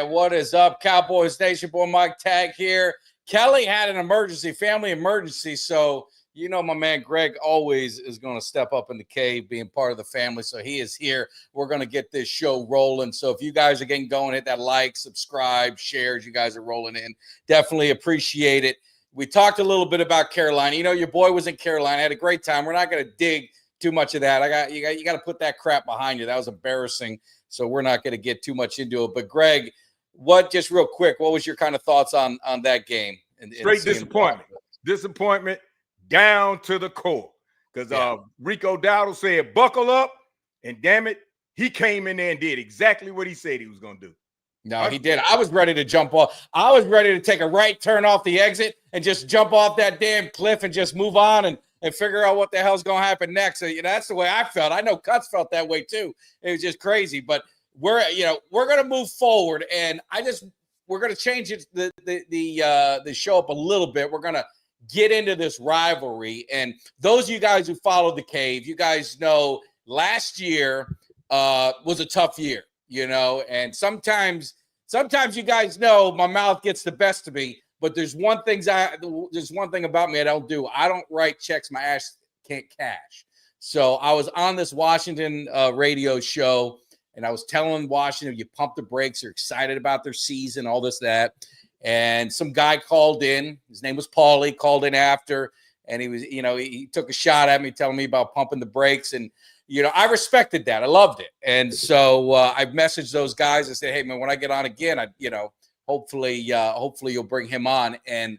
man? What is up? Cowboys Nation, boy Mike Tag here. Kelly had an emergency, family emergency, so you know my man Greg always is going to step up in the cave, being part of the family, so he is here. We're going to get this show rolling, so if you guys are getting going, hit that like, subscribe, share as you guys are rolling in. Definitely appreciate it. We talked a little bit about Carolina. You know, your boy was in Carolina, had a great time. We're not going to dig too much of that. You got to put that crap behind you. That was embarrassing. So we're not going to get too much into it. But Greg, just real quick, what was your kind of thoughts on that game? Straight disappointment. Disappointment down to the core. Because Rico Dowdle said, buckle up. And damn it, he came in there and did exactly what he said he was going to do. No, he did. I was ready to jump off. I was ready to take a right turn off the exit and just jump off that damn cliff and just move on and figure out what the hell's going to happen next. So, you know, that's the way I felt. I know Cuts felt that way too. It was just crazy. But we're going to move forward, and we're going to change it the show up a little bit. We're going to get into this rivalry, and those of you guys who followed the cave, you guys know last year was a tough year, you know, and sometimes you guys know my mouth gets the best of me. But there's one thing about me I don't do. I don't write checks my ass can't cash. So I was on this Washington radio show, and I was telling Washington, you pump the brakes, you're excited about their season, all this, that. And some guy called in. His name was Paulie, called in after. And he was, you know, he took a shot at me telling me about pumping the brakes. And, you know, I respected that. I loved it. And so I messaged those guys. I said, hey, man, when I get on again, hopefully you'll bring him on. And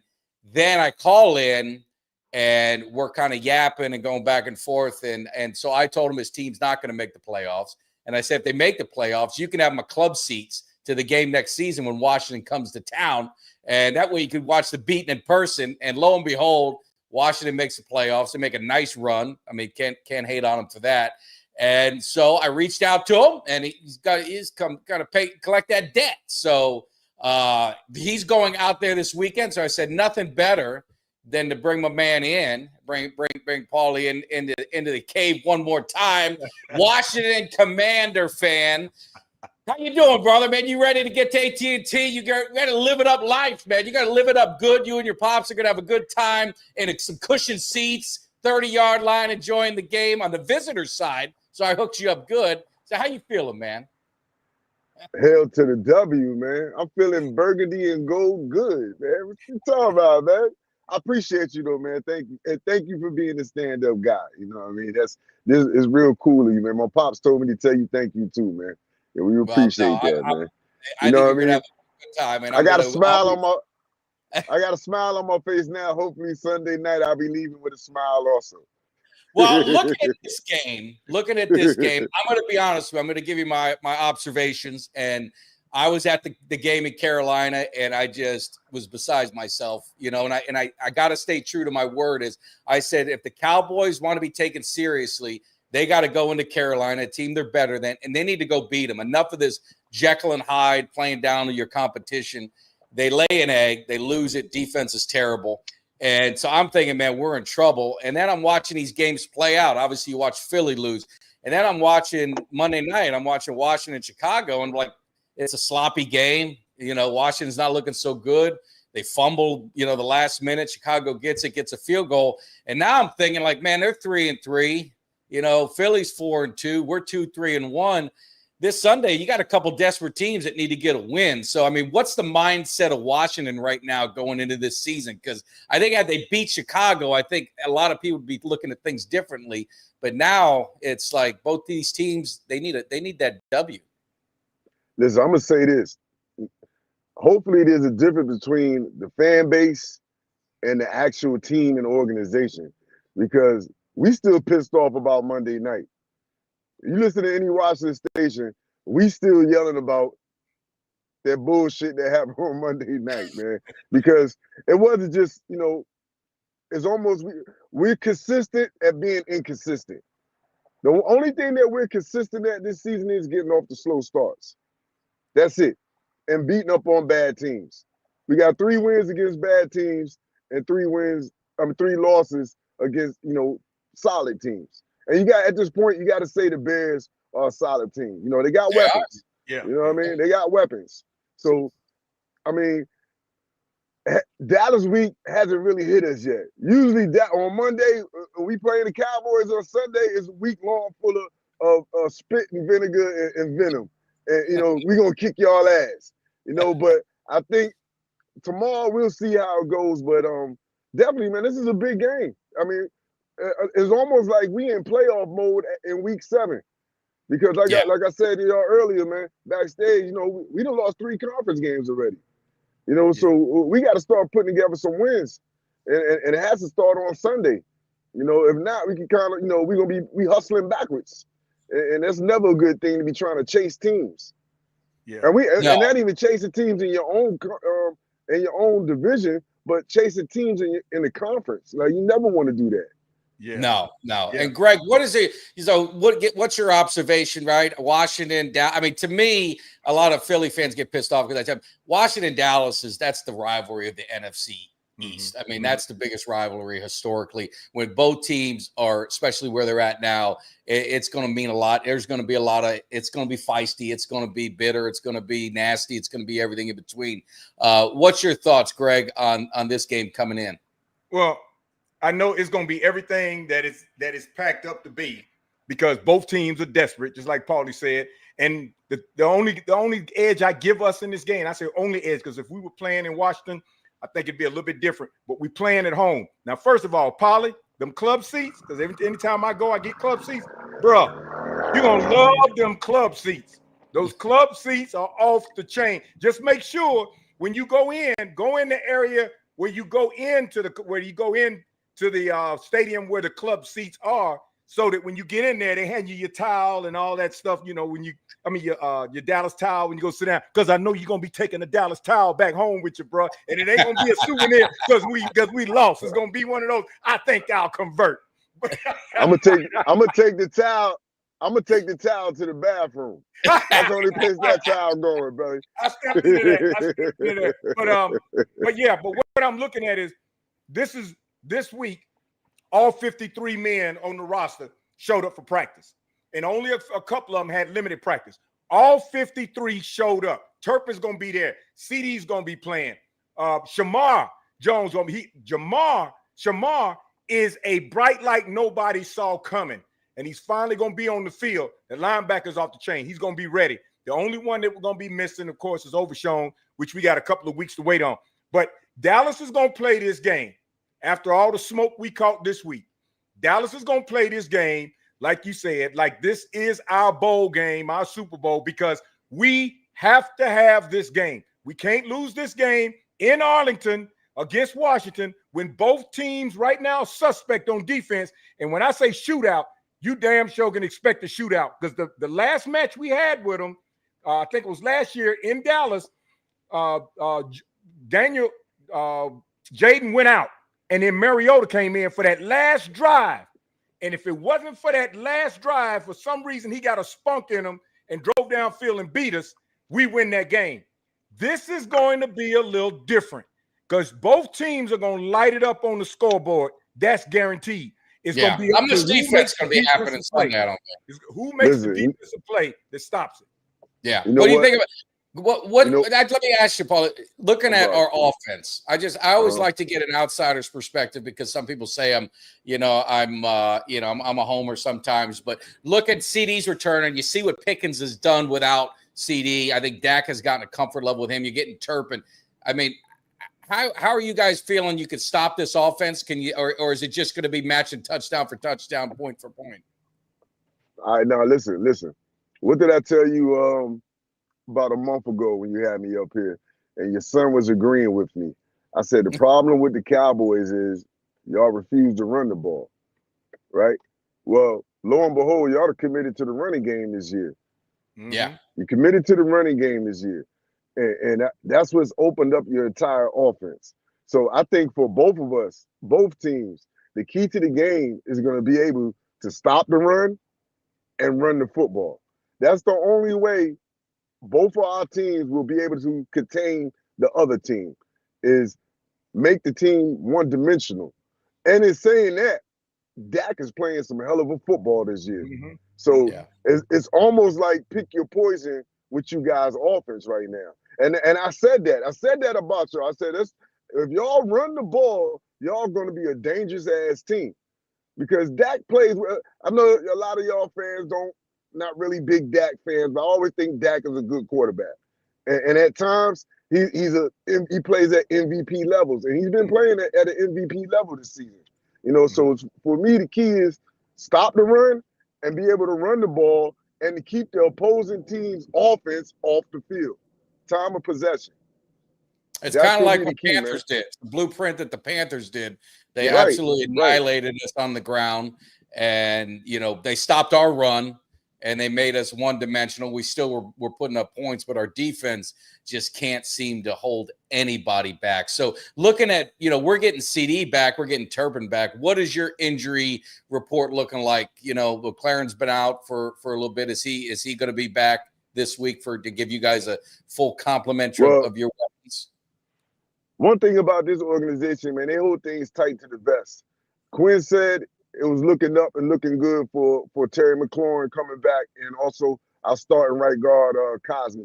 then I call in, and we're kind of yapping and going back and forth. And so I told him his team's not going to make the playoffs. And I said, if they make the playoffs, you can have my club seats to the game next season when Washington comes to town. And that way you could watch the beating in person. And lo and behold, Washington makes the playoffs. They make a nice run. I mean, can't hate on him for that. And so I reached out to him, and he's got to collect that debt. So he's going out there this weekend. So I said nothing better than to bring my man in, bring Paulie into the cave one more time. Washington Commander fan. How you doing, brother, man? You ready to get to AT&T? You got to live it up life, man. You got to live it up good. You and your pops are going to have a good time in some cushioned seats, 30-yard line, enjoying the game on the visitor side. So I hooked you up good. So how you feeling, man? Hell to the W, man. I'm feeling burgundy and gold good, man. What you talking about, man? I appreciate you, though, man. Thank you. And thank you for being a stand-up guy. You know what I mean? This is real cool of you, man. My pops told me to tell you thank you, too, man. Yeah, we appreciate that, man. You know what I mean? Have a good time, man. I got a smile on my face now. Hopefully Sunday night I'll be leaving with a smile also. Well, looking at this game, I'm going to be honest with you. I'm going to give you my observations. And I was at the game in Carolina, and I just was beside myself, you know, and I got to stay true to my word. Is I said, if the Cowboys want to be taken seriously, they got to go into Carolina, a team they're better than, and they need to go beat them. Enough of this Jekyll and Hyde playing down to your competition. They lay an egg, they lose it. Defense is terrible. And so I'm thinking, man, we're in trouble. And then I'm watching these games play out. Obviously, you watch Philly lose. And then I'm watching Monday night. I'm watching Washington, Chicago, and like it's a sloppy game. You know, Washington's not looking so good. They fumbled, you know, the last minute. Chicago gets a field goal. And now I'm thinking, like, man, they're 3-3. You know, Philly's 4-2. We're 2-3-1. This Sunday, you got a couple desperate teams that need to get a win. So, I mean, what's the mindset of Washington right now going into this season? Because I think had they beat Chicago, I think a lot of people would be looking at things differently. But now it's like both these teams, they need that W. Listen, I'm going to say this. Hopefully there's a difference between the fan base and the actual team and organization, because we still pissed off about Monday night. You listen to any Washington station, we still yelling about that bullshit that happened on Monday night, man. Because it wasn't just, you know, it's almost, we're consistent at being inconsistent. The only thing that we're consistent at this season is getting off the slow starts. That's it. And beating up on bad teams. We got 3 wins against bad teams and 3 losses against, you know, solid teams. And you got, at this point, you got to say the Bears are a solid team. You know, they got weapons. Yeah. You know what I mean? They got weapons. So, I mean, Dallas week hasn't really hit us yet. Usually that on Monday, we play the Cowboys. On Sunday is a week long full of spit and vinegar and venom. And, we're going to kick y'all ass. But I think tomorrow we'll see how it goes. But definitely, man, this is a big game. I mean, it's almost like we in playoff mode in week 7. Because like I said to y'all earlier, man, backstage, we done lost 3 conference games already. So we got to start putting together some wins, and it has to start on Sunday. If not, we can kind of, we're gonna be hustling backwards, and that's never a good thing to be trying to chase teams. Yeah, and not even chasing teams in your own division, but chasing teams in the conference. Like you never want to do that. Yeah. No. Yeah. And Greg, what is it? What's your observation, right? Washington, I mean, to me, a lot of Philly fans get pissed off because I tell them Washington, Dallas that's the rivalry of the NFC East. I mean, that's the biggest rivalry historically. When both teams are, especially where they're at now, it's going to mean a lot. There's going to be it's going to be feisty. It's going to be bitter. It's going to be nasty. It's going to be everything in between. What's your thoughts, Greg, on this game coming in? Well, I know it's going to be everything that is packed up to be, because both teams are desperate, just like Paulie said. And the only edge I give us in this game, I say only edge, because if we were playing in Washington, I think it'd be a little bit different. But we playing at home. Now, first of all, Paulie, them club seats, because anytime I go, I get club seats. Bro, you're going to love them club seats. Those club seats are off the chain. Just make sure when you go in the area where you go into the stadium where the club seats are, so that when you get in there, they hand you your towel and all that stuff. Your Dallas towel when you go sit down, because I know you're gonna be taking the Dallas towel back home with you, bro. And it ain't gonna be a souvenir because we lost. It's gonna be one of those. I think I'll convert. I'm gonna take the towel. I'm gonna take the towel to the bathroom. That's the only place that towel going, brother. I stepped into that. But what I'm looking at is this week, all 53 men on the roster showed up for practice, and only a couple of them had limited practice. All 53 showed up. Turpin's gonna be there. CD's gonna be playing. Shamar Jones gonna be. Shamar is a bright light nobody saw coming, and he's finally gonna be on the field. The linebacker's off the chain. He's gonna be ready. The only one that we're gonna be missing, of course, is Overshown, which we got a couple of weeks to wait on. But Dallas is gonna play this game. After all the smoke we caught this week, Dallas is going to play this game, like you said, like this is our bowl game, our Super Bowl, because we have to have this game. We can't lose this game in Arlington against Washington when both teams right now suspect on defense. And when I say shootout, you damn sure can expect a shootout, because the last match we had with them, I think it was last year in Dallas, Jaden went out. And then Mariota came in for that last drive. And if it wasn't for that last drive, for some reason he got a spunk in him and drove downfield and beat us, we win that game. This is going to be a little different, because both teams are going to light it up on the scoreboard. That's guaranteed. It's going to be up to who defense going to be happening Sunday. I don't think. Who makes the defensive play that stops it? Yeah. What do you think about let me ask you, Paul, looking at our offense, I always like to get an outsider's perspective, because some people say I'm a homer sometimes, but look at CD's return and you see what Pickens has done without CD. I think Dak has gotten a comfort level with him. You're getting Turpin. I mean, how are you guys feeling you could stop this offense? Can you, or is it just going to be matching touchdown for touchdown, point for point? All right, now listen. What did I tell you about a month ago when you had me up here and your son was agreeing with me? I said the problem with the Cowboys is y'all refuse to run the ball, right? Well, lo and behold, y'all are committed to the running game this year. Yeah. You committed to the running game this year. And that's what's opened up your entire offense. So I think for both of us, both teams, the key to the game is going to be able to stop the run and run the football. That's the only way both of our teams will be able to contain the other team, is make the team one-dimensional. And in saying that, Dak is playing some hell of a football this year. So it's almost like pick your poison with you guys' offense right now. And I said that. I said that about y'all. I said, if y'all run the ball, y'all going to be a dangerous-ass team. Because Dak plays well. I know a lot of y'all fans not really big Dak fans, but I always think Dak is a good quarterback. And at times, he plays at MVP levels. And he's been playing at an MVP level this season. You know, so for me, the key is stop the run and be able to run the ball and to keep the opposing team's offense off the field. Time of possession. It's kind of like what the Panthers did, the blueprint that the Panthers did. They absolutely annihilated us on the ground, and they stopped our run, and they made us one-dimensional. We still were putting up points, but our defense just can't seem to hold anybody back. So looking at, we're getting CD back, we're getting Turpin back. What is your injury report looking like? McLaurin's been out for a little bit. Is he going to be back this week to give you guys a full complement of your weapons? One thing about this organization, man, they hold things tight to the vest. Quinn said it was looking up and looking good for Terry McLaurin coming back, and also our starting right guard, Cosme.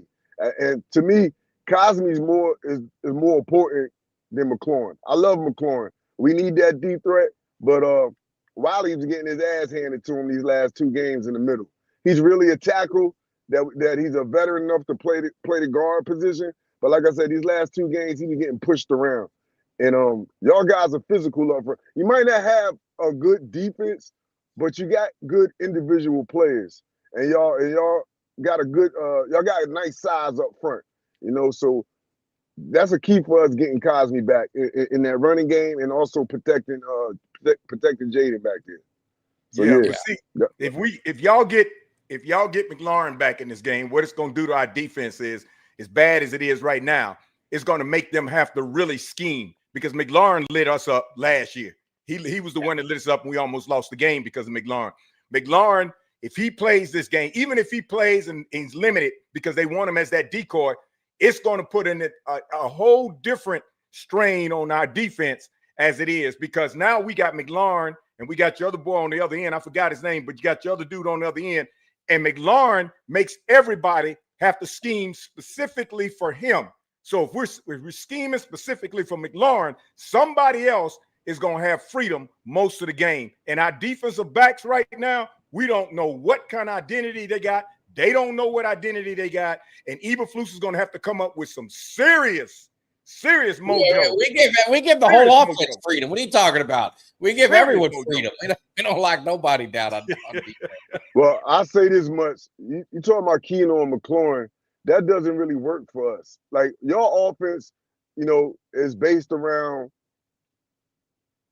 And to me, Cosme is more important than McLaurin. I love McLaurin. We need that deep threat, but Wiley was getting his ass handed to him these last 2 games in the middle. He's really a tackle that he's a veteran enough to play the guard position. But like I said, these last 2 games, he was getting pushed around. And y'all guys are physical up front. You might not have a good defense, but you got good individual players. And y'all got y'all got a nice size up front. So that's a key for us getting Cosme back in that running game and also protecting Jaden back there. So But see, if y'all get McLaurin back in this game, what it's gonna do to our defense is, as bad as it is right now, it's going to make them have to really scheme, because McLaurin lit us up last year. He was the one that lit us up, and we almost lost the game because of McLaurin. McLaurin, if he plays this game, even if he plays and he's limited because they want him as that decoy, it's going to put in a whole different strain on our defense as it is, because now we got McLaurin and we got your other boy on the other end. I forgot his name, but you got your other dude on the other end, and McLaurin makes everybody have to scheme specifically for him. So if we're scheming specifically for McLaurin, somebody else is going to have freedom most of the game. And our defensive backs right now, we don't know what kind of identity they got. They don't know what identity they got. And Eberflus is going to have to come up with some serious mojo. Yeah, we give the whole offense freedom. What are you talking about? We give everyone freedom. We don't lock nobody down on defense. Well, I'll say this much. You talking about Keno and McLaurin, that doesn't really work for us. Like, your offense, is based around,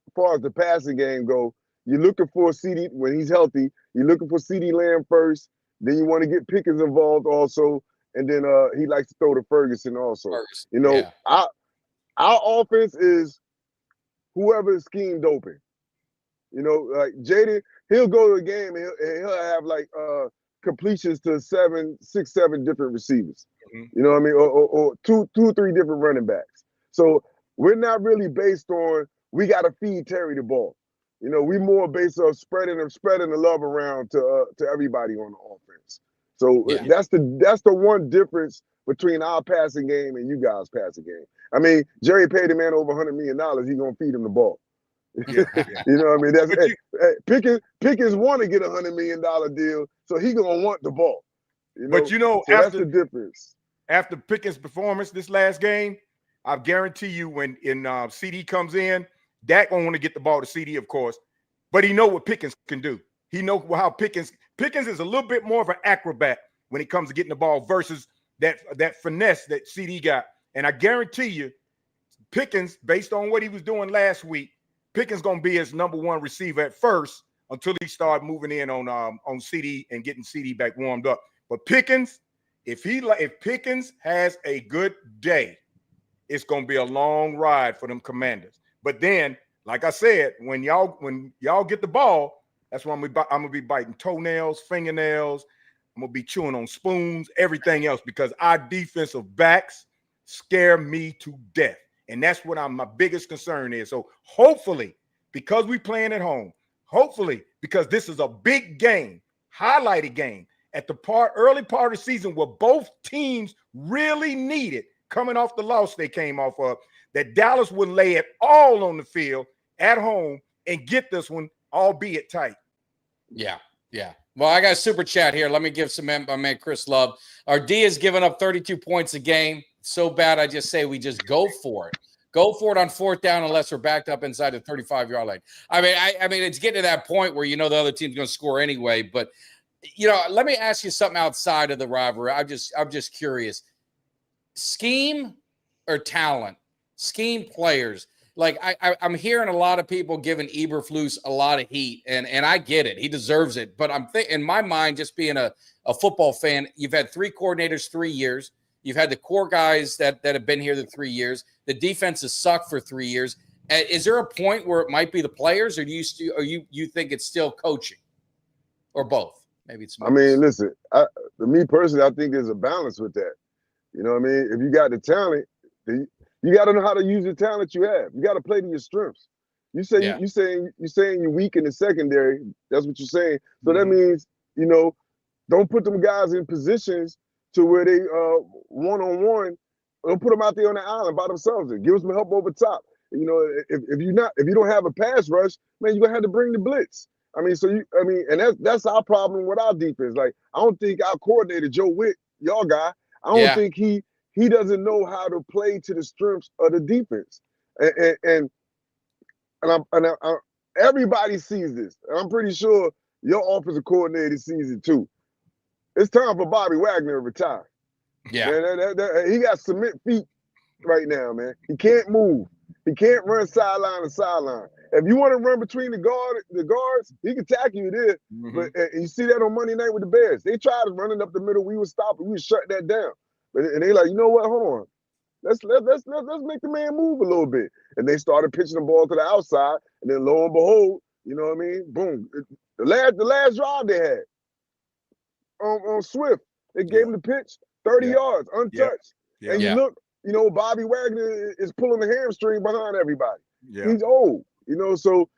as far as the passing game go, you're looking for CD when he's healthy. You're looking for CD Lamb first. Then you want to get Pickens involved also. And then he likes to throw to Ferguson also. Our offense is whoever is schemed open. Like Jaden, he'll go to a game and he'll have like completions to 6, 7 different receivers. You know what I mean? Or two, 3 different running backs. So we're not really based on we got to feed Terry the ball. We more based on spreading the love around to everybody on the offense. So that's the one difference between our passing game and you guys' passing game. I mean, Jerry paid a man over $100 million. He's gonna feed him the ball. You know what I mean? Pickens want to get $100 million deal, so he gonna want the ball. But so that's the difference. After Pickens' performance this last game, I guarantee you, when CD comes in, Dak gonna want to get the ball to CD, of course, but he know what Pickens can do. He know how Pickens is a little bit more of an acrobat when it comes to getting the ball versus that finesse that CD got. And I guarantee you, Pickens, based on what he was doing last week, Pickens gonna be his #1 receiver at first until he started moving in on CD and getting CD back warmed up. But Pickens, if Pickens has a good day, it's gonna be a long ride for them Commanders. But then, like I said, when y'all get the ball, that's when I'm gonna be biting toenails, fingernails. I'm gonna be chewing on spoons, everything else, because our defensive backs scare me to death. And that's what my biggest concern is. So hopefully, because we playing at home, hopefully, because this is a big game, highlighted game, at the early part of the season where both teams really needed, coming off the loss they came off of, that Dallas would lay it all on the field at home and get this one, albeit tight. Yeah. Well, I got a super chat here. Let me give my man Chris love. Our D has given up 32 points a game. So bad, I just say we just go for it. Go for it on 4th down unless we're backed up inside the 35-yard line. I mean, it's getting to that point where the other team's going to score anyway. But let me ask you something outside of the rivalry. I'm just curious. Scheme or talent? Scheme players. Like I'm hearing a lot of people giving Eberflus a lot of heat, and I get it. He deserves it. But I'm thinking, in my mind, just being a football fan, you've had 3 coordinators 3 years. You've had the core guys that have been here the 3 years. The defense has sucked for 3 years. Is there a point where it might be the players, or do you think it's still coaching, or both? Maybe it's. I mean, listen. To me personally, I think there's a balance with that. You know what I mean? If you got the talent, you got to know how to use the talent you have. You got to play to your strengths. You saying you're weak in the secondary. That's what you're saying. So that means don't put them guys in positions to where they one-on-one. Don't put them out there on the island by themselves. And give them some help over top. If you don't have a pass rush, man, you're gonna have to bring the blitz. I mean, and that's our problem with our defense. Like, I don't think our coordinator Joe Witt, y'all guy, I don't think he doesn't know how to play to the strengths of the defense. And everybody sees this. And I'm pretty sure your offensive coordinator sees it too. It's time for Bobby Wagner to retire. Yeah. Man, he got cement feet right now, man. He can't move. He can't run sideline to sideline. If you want to run between the guards, he can tackle you there. But you see that on Monday night with the Bears. They tried running up the middle. We would stop it. We would shut that down. And they like, you know what? Hold on. Let's make the man move a little bit. And they started pitching the ball to the outside. And then lo and behold, you know what I mean? Boom. The last drive they had on Swift, they gave him the pitch, 30 yards, untouched. And you look, Bobby Wagner is pulling the hamstring behind everybody. He's old, so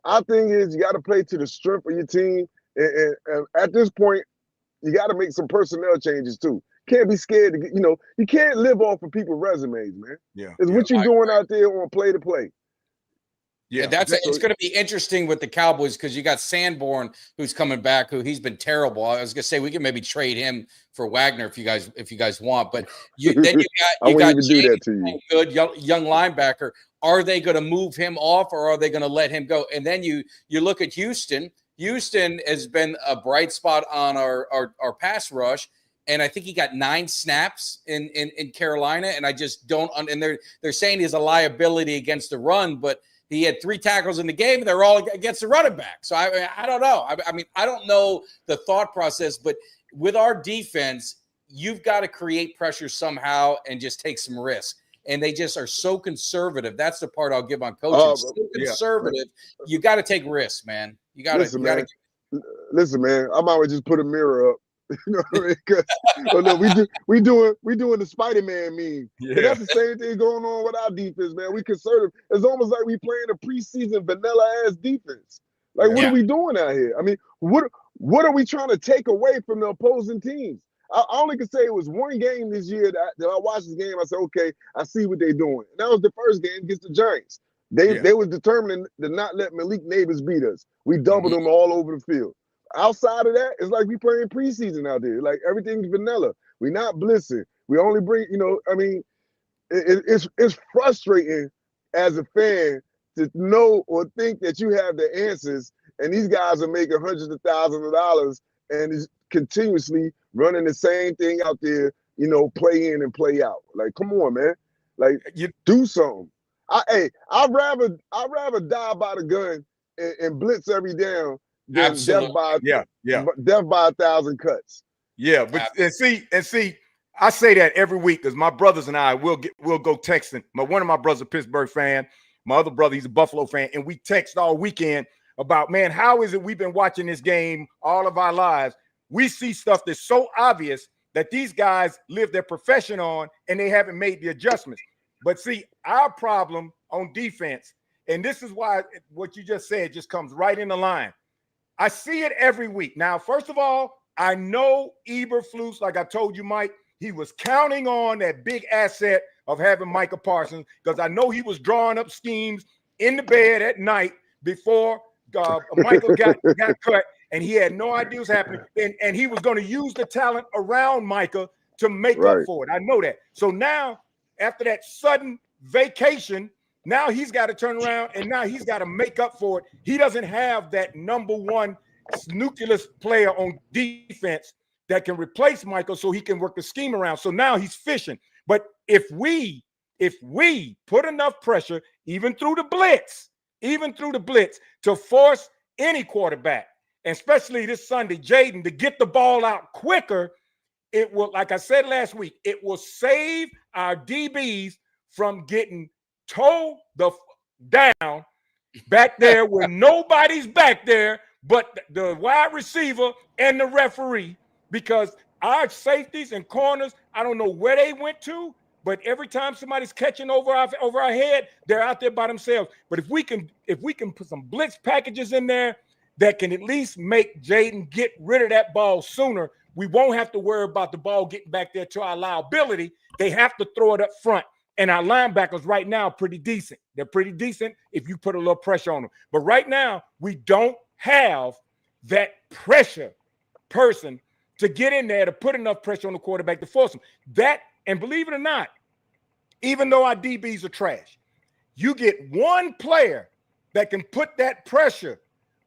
our thing is you got to play to the strength of your team. And at this point, you got to make some personnel changes too. Can't be scared to you can't live off of people's resumes, man. It's what you're doing out there on play to play. Yeah, it's going to be interesting with the Cowboys because you got Sanborn who's coming back, who he's been terrible. I was going to say we can maybe trade him for Wagner if you guys want, but you got do that to you. Good young linebacker. Are they going to move him off or are they going to let him go? And then you look at Houston. Houston has been a bright spot on our pass rush. And I think he got 9 snaps in Carolina. And I just don't. And they're saying he's a liability against the run, but he had 3 tackles in the game. And they're all against the running back. So I don't know. I mean, I don't know the thought process. But with our defense, you've got to create pressure somehow and just take some risk. And they just are so conservative. That's the part I'll give on coaching. So conservative. You got to take risks, man. You got to. Listen, man. I might just put a mirror up. You know what I mean? Look, we doing the Spider-Man meme. Yeah. And that's the same thing going on with our defense, man. We conservative. It's almost like we playing a preseason vanilla-ass defense. Like, what are we doing out here? I mean, what are we trying to take away from the opposing teams? I only can say it was one game this year that I watched this game. I said, okay, I see what they're doing. And that was the first game against the Giants. They was determined to not let Malik Neighbors beat us. We doubled them all over the field. Outside of that, it's like we playing preseason out there. Like, everything's vanilla. We're not blitzing. We only bring, I mean, it's frustrating as a fan to know or think that you have the answers and these guys are making hundreds of thousands of dollars and is continuously running the same thing out there, play in and play out. Like, come on, man. Like, you do something. I'd rather die by the gun and blitz every down than death by 1,000 cuts. Yeah, but and see, I say that every week because my brothers and I we'll go texting. One of my brothers a Pittsburgh fan, my other brother he's a Buffalo fan, and we text all weekend about, man, how is it we've been watching this game all of our lives? We see stuff that's so obvious that these guys live their profession on, and they haven't made the adjustments. But see, our problem on defense, and this is why what you just said just comes right in the line. I see it every week. Now, first of all, I know Eberflus, like I told you, Mike, he was counting on that big asset of having Micah Parsons, because I know he was drawing up schemes in the bed at night before Michael got cut, and he had no idea what was happening. And he was going to use the talent around Micah to make up for it. I know that. So now, after that sudden vacation, now he's got to turn around and now he's got to make up for it. He doesn't have that number one nucleus player on defense that can replace Michael so he can work the scheme around. So now he's fishing. But if we put enough pressure, even through the blitz, to force any quarterback, and especially this Sunday, Jaden, to get the ball out quicker, it will, like I said last week, it will save our DBs from getting towed down back there when nobody's back there but the wide receiver and the referee, because our safeties and corners, I don't know where they went to, but every time somebody's catching over our head, they're out there by themselves. But if we can put some blitz packages in there that can at least make Jaden get rid of that ball sooner, we won't have to worry about the ball getting back there to our liability. They have to throw it up front. And our linebackers right now are pretty decent. They're pretty decent if you put a little pressure on them. But right now, we don't have that pressure person to get in there to put enough pressure on the quarterback to force him. That, and believe it or not, even though our DBs are trash, you get one player that can put that pressure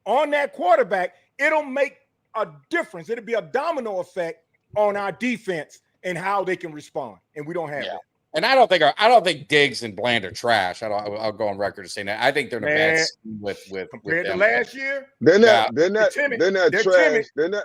on that quarterback, it'll make a difference. It'll be a domino effect on our defense and how they can respond. And we don't have that. And I don't think Diggs and Bland are trash. I'll go on record to saying that. I think they're in a bad scene with compared them. to last year. They're not trash. Timid.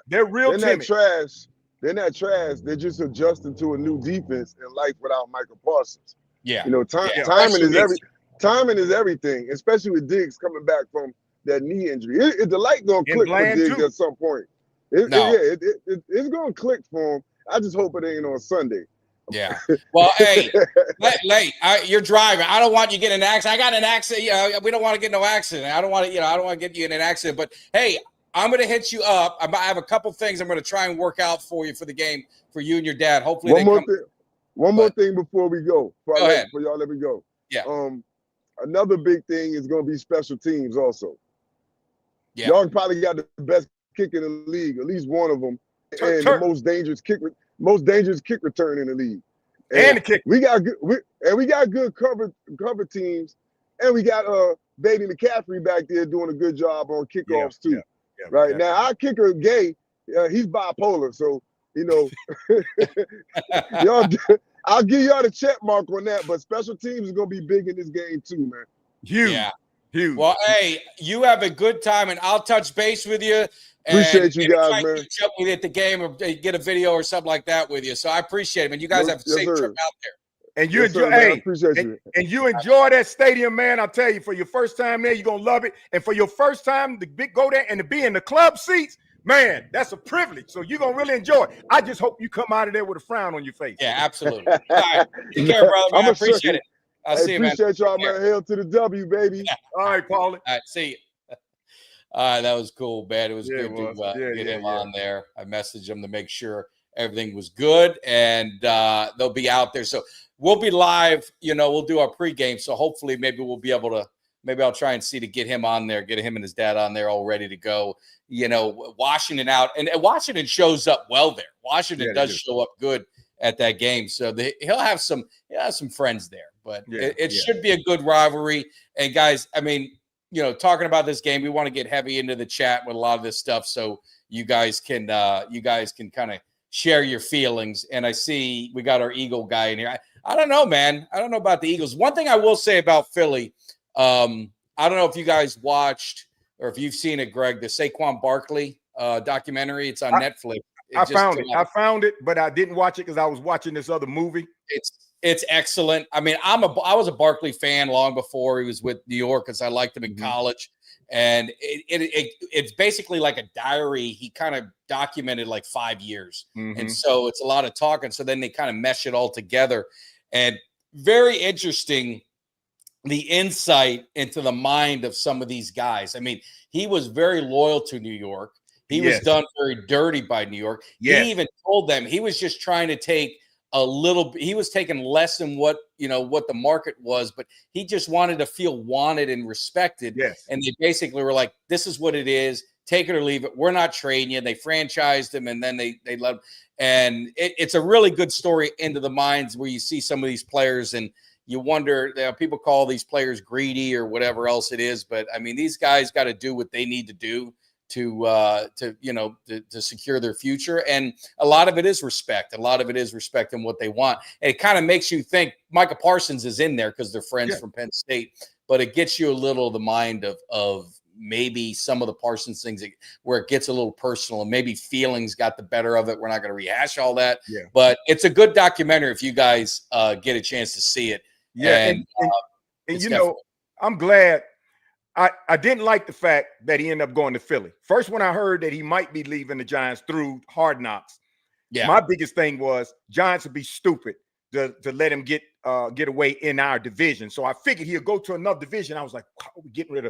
They're real timid. They're not trash. They're not trash. They're just adjusting to a new defense in life without Michael Parsons. Yeah. You know, timing is everything, especially with Diggs coming back from that knee injury. The light gonna click for Diggs at some point. It's gonna click for him. I just hope it ain't on Sunday. Yeah. Well, hey, late. You're driving. I don't want you getting an accident. I got an accident. We don't want to get no accident. I don't want to get you in an accident. But hey, I'm going to hit you up. I have a couple things I'm going to try and work out for you for the game for you and your dad. Hopefully, one more thing before we go. Before y'all let me go. Yeah. Another big thing is going to be special teams also. Yeah. Y'all probably got the best kick in the league, at least one of them, and the most dangerous kick return in the league. And the kick. We got good cover teams, and we got Baby McCaffrey back there doing a good job on kickoffs too. Yeah, right now, our kicker Gay, he's bipolar, so you know, I'll give y'all the check mark on that. But special teams is gonna be big in this game too, man. Huge. Yeah. Huge. Well, hey, you have a good time, and I'll touch base with you. Appreciate you guys, man. Catch up with you at the game or get a video or something like that with you. So I appreciate it, man. You guys have a safe trip out there. And you enjoy that stadium, man. I'll tell you, for your first time there, you're gonna love it. And for your first time to go there and to be in the club seats, man, that's a privilege. So you're gonna really enjoy it. I just hope you come out of there with a frown on your face. Yeah, absolutely. All right. Take care, brother. Man. I appreciate it. I'll see you, man. Appreciate y'all, man. Hail to the W, baby. Yeah. All right, Paulie. All right, see you. That was cool, man. It was good to get him on there. I messaged him to make sure everything was good, and they'll be out there. So we'll be live. You know, we'll do our pregame. So hopefully, maybe we'll be able to. Maybe I'll try and see to get him on there, get him and his dad on there, all ready to go. You know, Washington out, and Washington shows up well there. Washington does show up good at that game, so he'll have some friends there. But it should be a good rivalry. And guys, I mean, you know, talking about this game, we want to get heavy into the chat with a lot of this stuff, so you guys can kind of share your feelings. And I see we got our Eagle guy in here. I don't know, man. I don't know about the Eagles. One thing I will say about Philly, I don't know if you guys watched or if you've seen it, Greg, the Saquon Barkley documentary. It's on Netflix. I found it, but I didn't watch it because I was watching this other movie. It's excellent. I mean, I was a Barkley fan long before he was with New York because I liked him in college. And it's basically like a diary. He kind of documented like 5 years. And so it's a lot of talking. So then they kind of mesh it all together. And very interesting, the insight into the mind of some of these guys. I mean, he was very loyal to New York. He was done very dirty by New York. Yes. He even told them he was just trying to take a little, he was taking less than what, what the market was, but he just wanted to feel wanted and respected. Yes. And they basically were like, this is what it is. Take it or leave it. We're not trading you. They franchised him, and then they let him. And it's a really good story into the minds where you see some of these players and you wonder, people call these players greedy or whatever else it is. But I mean, these guys got to do what they need to do to secure their future. And a lot of it is respect. A lot of it is respecting what they want. And it kind of makes you think Micah Parsons is in there because they're friends from Penn State, but it gets you a little of the mind of maybe some of the Parsons things where it gets a little personal and maybe feelings got the better of it. We're not going to rehash all that, but it's a good documentary if you guys get a chance to see it. Yeah. And I'm glad. I didn't like the fact that he ended up going to Philly. First, when I heard that he might be leaving the Giants through Hard Knocks, my biggest thing was Giants would be stupid to let him get away in our division. So I figured he'll go to another division. I was like, wow, we're getting rid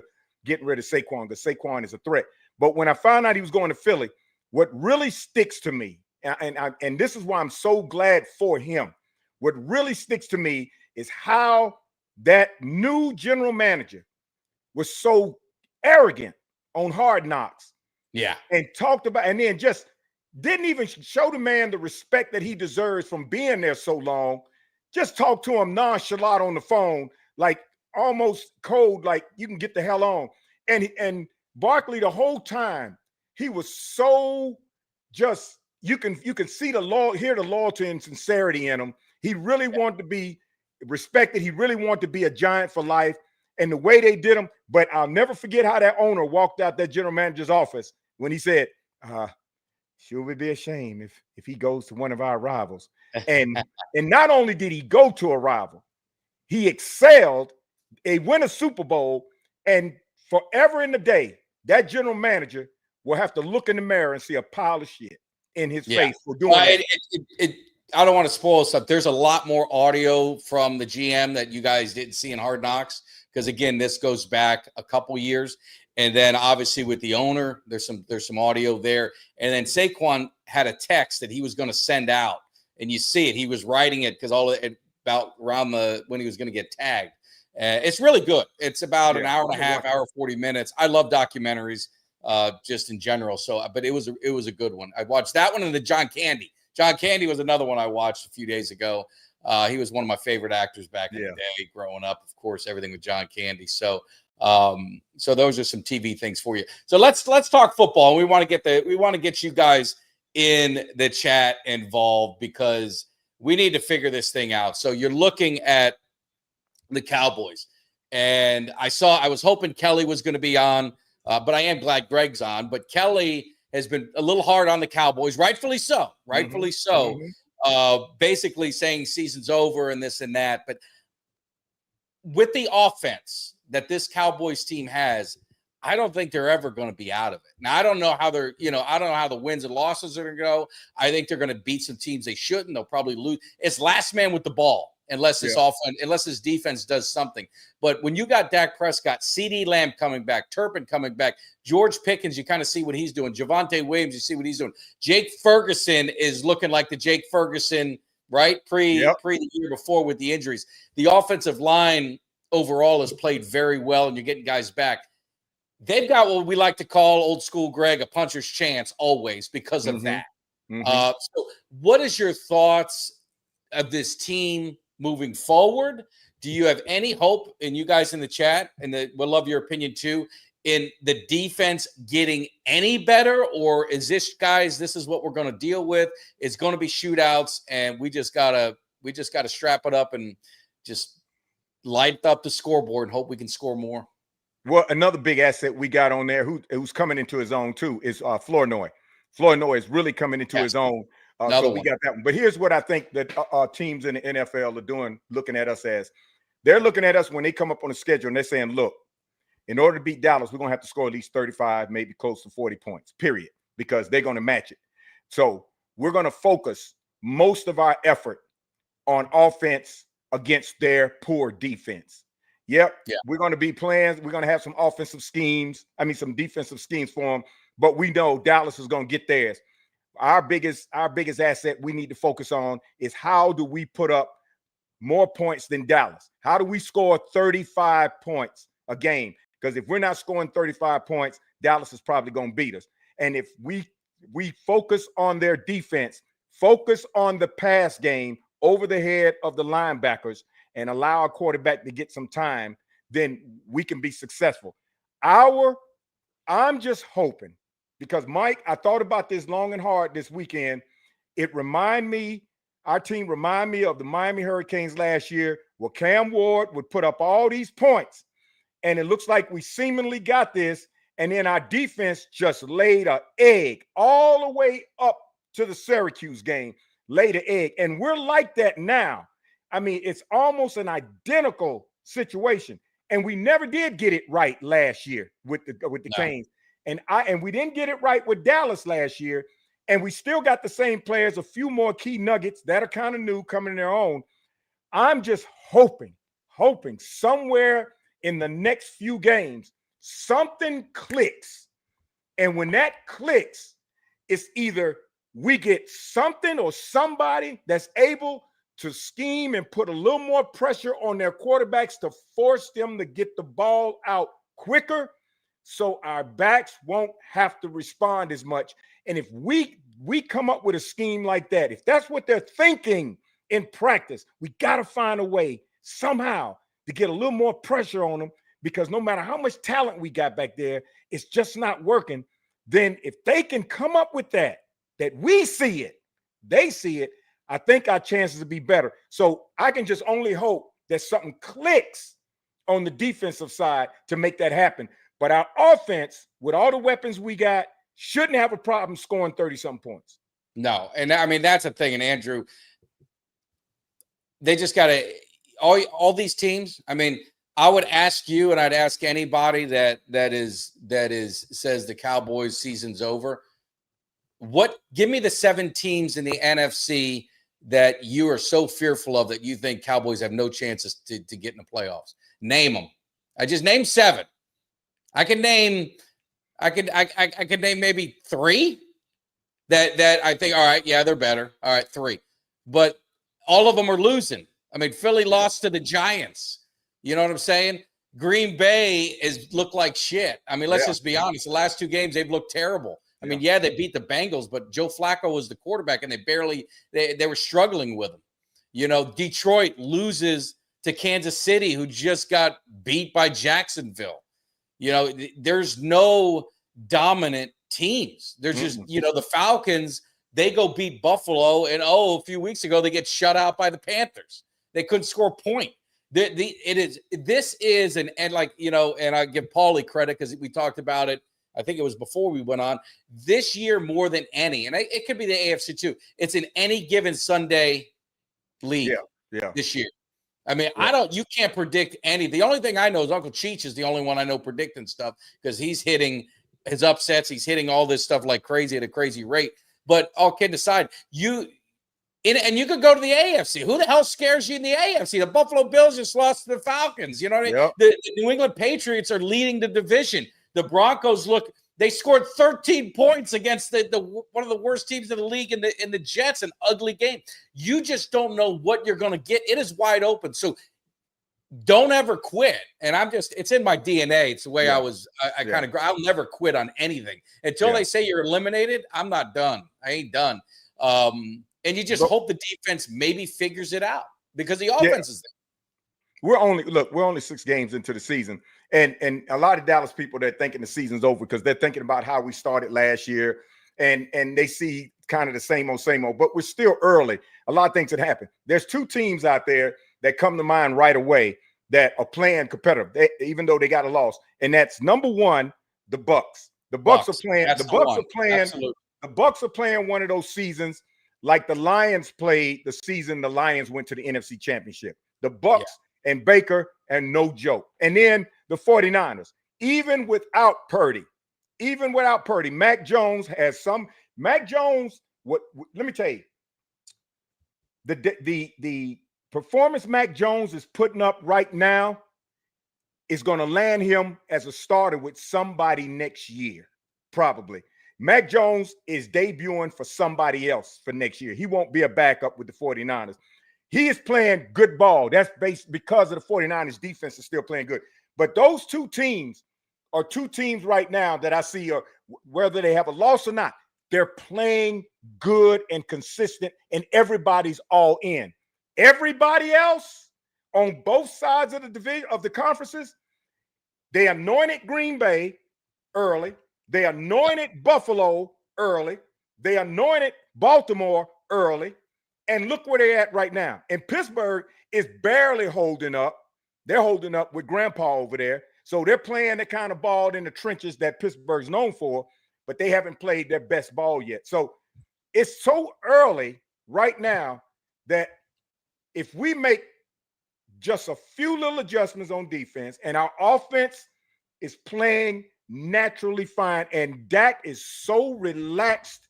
of Saquon because Saquon is a threat. But when I found out he was going to Philly, what really sticks to me, and this is why I'm so glad for him, what really sticks to me is how that new general manager was so arrogant on Hard Knocks. Yeah. And talked about, and then just didn't even show the man the respect that he deserves from being there so long. Just talk to him nonchalant on the phone, like almost cold, like you can get the hell on. And Barkley, the whole time, he was so just, you can see hear the loyalty and sincerity in him. He really wanted to be respected. He really wanted to be a Giant for life. And the way they did him, but I'll never forget how that owner walked out that general manager's office when he said, sure would be a shame if he goes to one of our rivals. And not only did he go to a rival, he excelled. They win a Super Bowl, and forever in the day, that general manager will have to look in the mirror and see a pile of shit in his face for doing that. I don't want to spoil stuff. There's a lot more audio from the GM that you guys didn't see in Hard Knocks. Because again, this goes back a couple years, and then obviously with the owner, there's some audio there, and then Saquon had a text that he was going to send out, and you see it. He was writing it because about around when he was going to get tagged. It's really good. It's about an hour and a half, hour 40 minutes. I love documentaries just in general. So, but it was a good one. I watched that one and the John Candy. John Candy was another one I watched a few days ago. He was one of my favorite actors back in the day growing up. Of course, everything with John Candy. So those are some TV things for you. So let's talk football. We want to get you guys in the chat involved because we need to figure this thing out. So you're looking at the Cowboys, and I was hoping Kelly was going to be on, but I am glad Greg's on. But Kelly has been a little hard on the Cowboys, rightfully so. Basically saying season's over and this and that. But with the offense that this Cowboys team has, I don't think they're ever going to be out of it. Now, I don't know how I don't know how the wins and losses are going to go. I think they're going to beat some teams they shouldn't. They'll probably lose. It's last man with the ball unless this defense does something. But when you got Dak Prescott, CeeDee Lamb coming back, Turpin coming back, George Pickens, you kind of see what he's doing. Javonte Williams, you see what he's doing. Jake Ferguson is looking like the Jake Ferguson, right? Pre the year before with the injuries. The offensive line overall has played very well, and you're getting guys back. They've got what we like to call, old school Greg, a puncher's chance always because of that. So what is your thoughts of this team moving forward? Do you have any hope, and you guys in the chat, and we'll love your opinion too, in the defense getting any better? Or is this, guys, this is what we're going to deal with? It's going to be shootouts, and we just gotta strap it up and just light up the scoreboard and hope we can score more. Well, another big asset we got on there who's coming into his own too is Flournoy. Flournoy is really coming into his own. So we got that one. But here's what I think that teams in the NFL are doing, looking at us as. They're looking at us when they come up on the schedule and they're saying, look, in order to beat Dallas, we're going to have to score at least 35, maybe close to 40 points, period, because they're going to match it. So we're going to focus most of our effort on offense against their poor defense. We're going to be playing. We're going to have some offensive schemes. Some defensive schemes for them. but we know Dallas is going to get theirs. Our biggest asset we need to focus on is how do we put up more points than Dallas? How do we score 35 points a game? Because if we're not scoring 35 points, Dallas is probably going to beat us. And if we focus on their defense, focus on the pass game over the head of the linebackers, and allow our quarterback to get some time, then we can be successful. I'm just hoping, because Mike, I thought about this long and hard this weekend. Our team remind me of the Miami Hurricanes last year, where Cam Ward would put up all these points, and it looks like we seemingly got this, and then our defense just laid an egg all the way up to the Syracuse game, laid an egg, and we're like that now. I mean, it's almost an identical situation, and we never did get it right last year with the Canes, and we didn't get it right with Dallas last year. And we still got the same players, a few more key nuggets that are kind of new coming in their own. I'm just hoping somewhere in the next few games, something clicks. And when that clicks, it's either we get something or somebody that's able to scheme and put a little more pressure on their quarterbacks to force them to get the ball out quicker, so our backs won't have to respond as much. And if we come up with a scheme like that, if that's what they're thinking in practice, we got to find a way somehow to get a little more pressure on them, because no matter how much talent we got back there, it's just not working. Then if they can come up with that we see it, they see it, I think our chances will be better. So I can just only hope that something clicks on the defensive side to make that happen. But our offense, with all the weapons we got, shouldn't have a problem scoring 30-something points. No. And I mean, that's a thing. And Andrew, they just got to, all these teams, I mean, I would ask you, and I'd ask anybody that says the Cowboys season's over. Give me the 7 teams in the NFC that you are so fearful of that you think Cowboys have no chances to get in the playoffs. Name them. I just named 7. I could name maybe 3 that I think, all right, yeah, they're better. All right, 3. But all of them are losing. I mean, Philly lost to the Giants. You know what I'm saying? Green Bay has looked like shit. I mean, let's just be honest. The last 2 games, they've looked terrible. I mean, yeah, they beat the Bengals, but Joe Flacco was the quarterback, and they were struggling with him. You know, Detroit loses to Kansas City, who just got beat by Jacksonville. You know, there's no dominant teams. There's just, the Falcons, they go beat Buffalo, and a few weeks ago, they get shut out by the Panthers. They couldn't score a point. And I give Paulie credit because we talked about it. I think it was before we went on. This year, more than any, and it could be the AFC too, it's an any given Sunday league this year. I mean, you can't predict any. The only thing I know is Uncle Cheech is the only one I know predicting stuff, because he's hitting his upsets. He's hitting all this stuff like crazy at a crazy rate. But all kidding aside, you could go to the AFC. Who the hell scares you in the AFC? The Buffalo Bills just lost to the Falcons. You know what I mean? Yep. The New England Patriots are leading the division. The Broncos they scored 13 points against the one of the worst teams in the league in the Jets, an ugly game. You just don't know what you're going to get. It is wide open. So don't ever quit. And it's in my DNA. It's the way I'll never quit on anything until they say you're eliminated. I'm not done. I ain't done. And you just hope the defense maybe figures it out, because the offense is there. We're only 6 games into the season. And a lot of Dallas people, they're thinking the season's over because they're thinking about how we started last year, and they see kind of the same old, but we're still early. A lot of things that happen. There's 2 teams out there that come to mind right away that are playing competitive, even though they got a loss. And that's number 1, the Bucks. The Bucks are playing. The Bucks are playing. Absolutely. The Bucks are playing one of those seasons like the Lions played the season the Lions went to the NFC Championship. The Bucks and Baker, and no joke. And then the 49ers, even without Purdy, Mac Jones has let me tell you, the performance Mac Jones is putting up right now is going to land him as a starter with somebody next year, probably. Mac Jones is debuting for somebody else for next year. He won't be a backup with the 49ers. He is playing good ball. That's based because of the 49ers defense is still playing good. But those two teams are two teams right now that I see are, whether they have a loss or not, they're playing good and consistent, and everybody's all in. Everybody else on both sides of the division of the conferences, they anointed Green Bay early. They anointed Buffalo early. They anointed Baltimore early. And look where they're at right now. And Pittsburgh is barely holding up. They're holding up with Grandpa over there. So they're playing the kind of ball in the trenches that Pittsburgh's known for, but they haven't played their best ball yet. So it's so early right now that if we make just a few little adjustments on defense and our offense is playing naturally fine, and Dak is so relaxed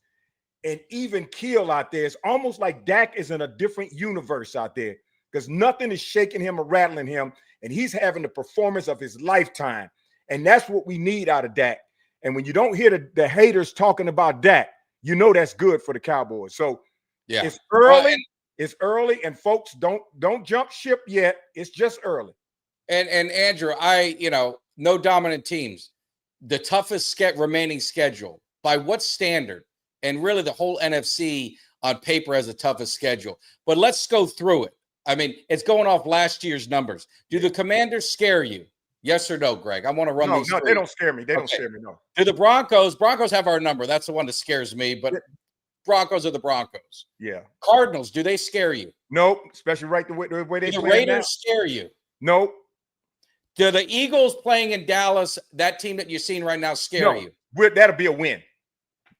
and even keel out there. It's almost like Dak is in a different universe out there because nothing is shaking him or rattling him, and he's having the performance of his lifetime. And that's what we need out of Dak. And when you don't hear the haters talking about Dak, you know that's good for the Cowboys. So yeah, it's early. It's early, and folks, don't jump ship yet. It's just early. And Andrew, no dominant teams. The toughest remaining schedule. By what standard? And really the whole NFC on paper has the toughest schedule. But let's go through it. I mean, it's going off last year's numbers. Do the Commanders scare you? Yes or no, Greg? I want to run these. No, they don't scare me. They don't scare me, no. Do the Broncos have our number. That's the one that scares me, but Broncos are the Broncos. Yeah. Cardinals, do they scare you? Nope, especially right the way they play. Do the Raiders scare you? Nope. Do the Eagles playing in Dallas, that team that you're seeing right now, scare you? That'll be a win.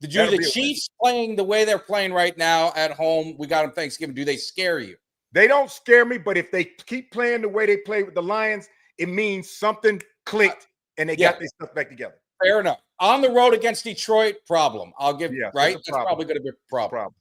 Did you the Chiefs playing the way they're playing right now at home? We got them Thanksgiving. Do they scare you? They don't scare me, but if they keep playing the way they play with the Lions, it means something clicked and they got their stuff back together. Fair enough. On the road against Detroit, problem. I'll give right. That's probably going to be a problem.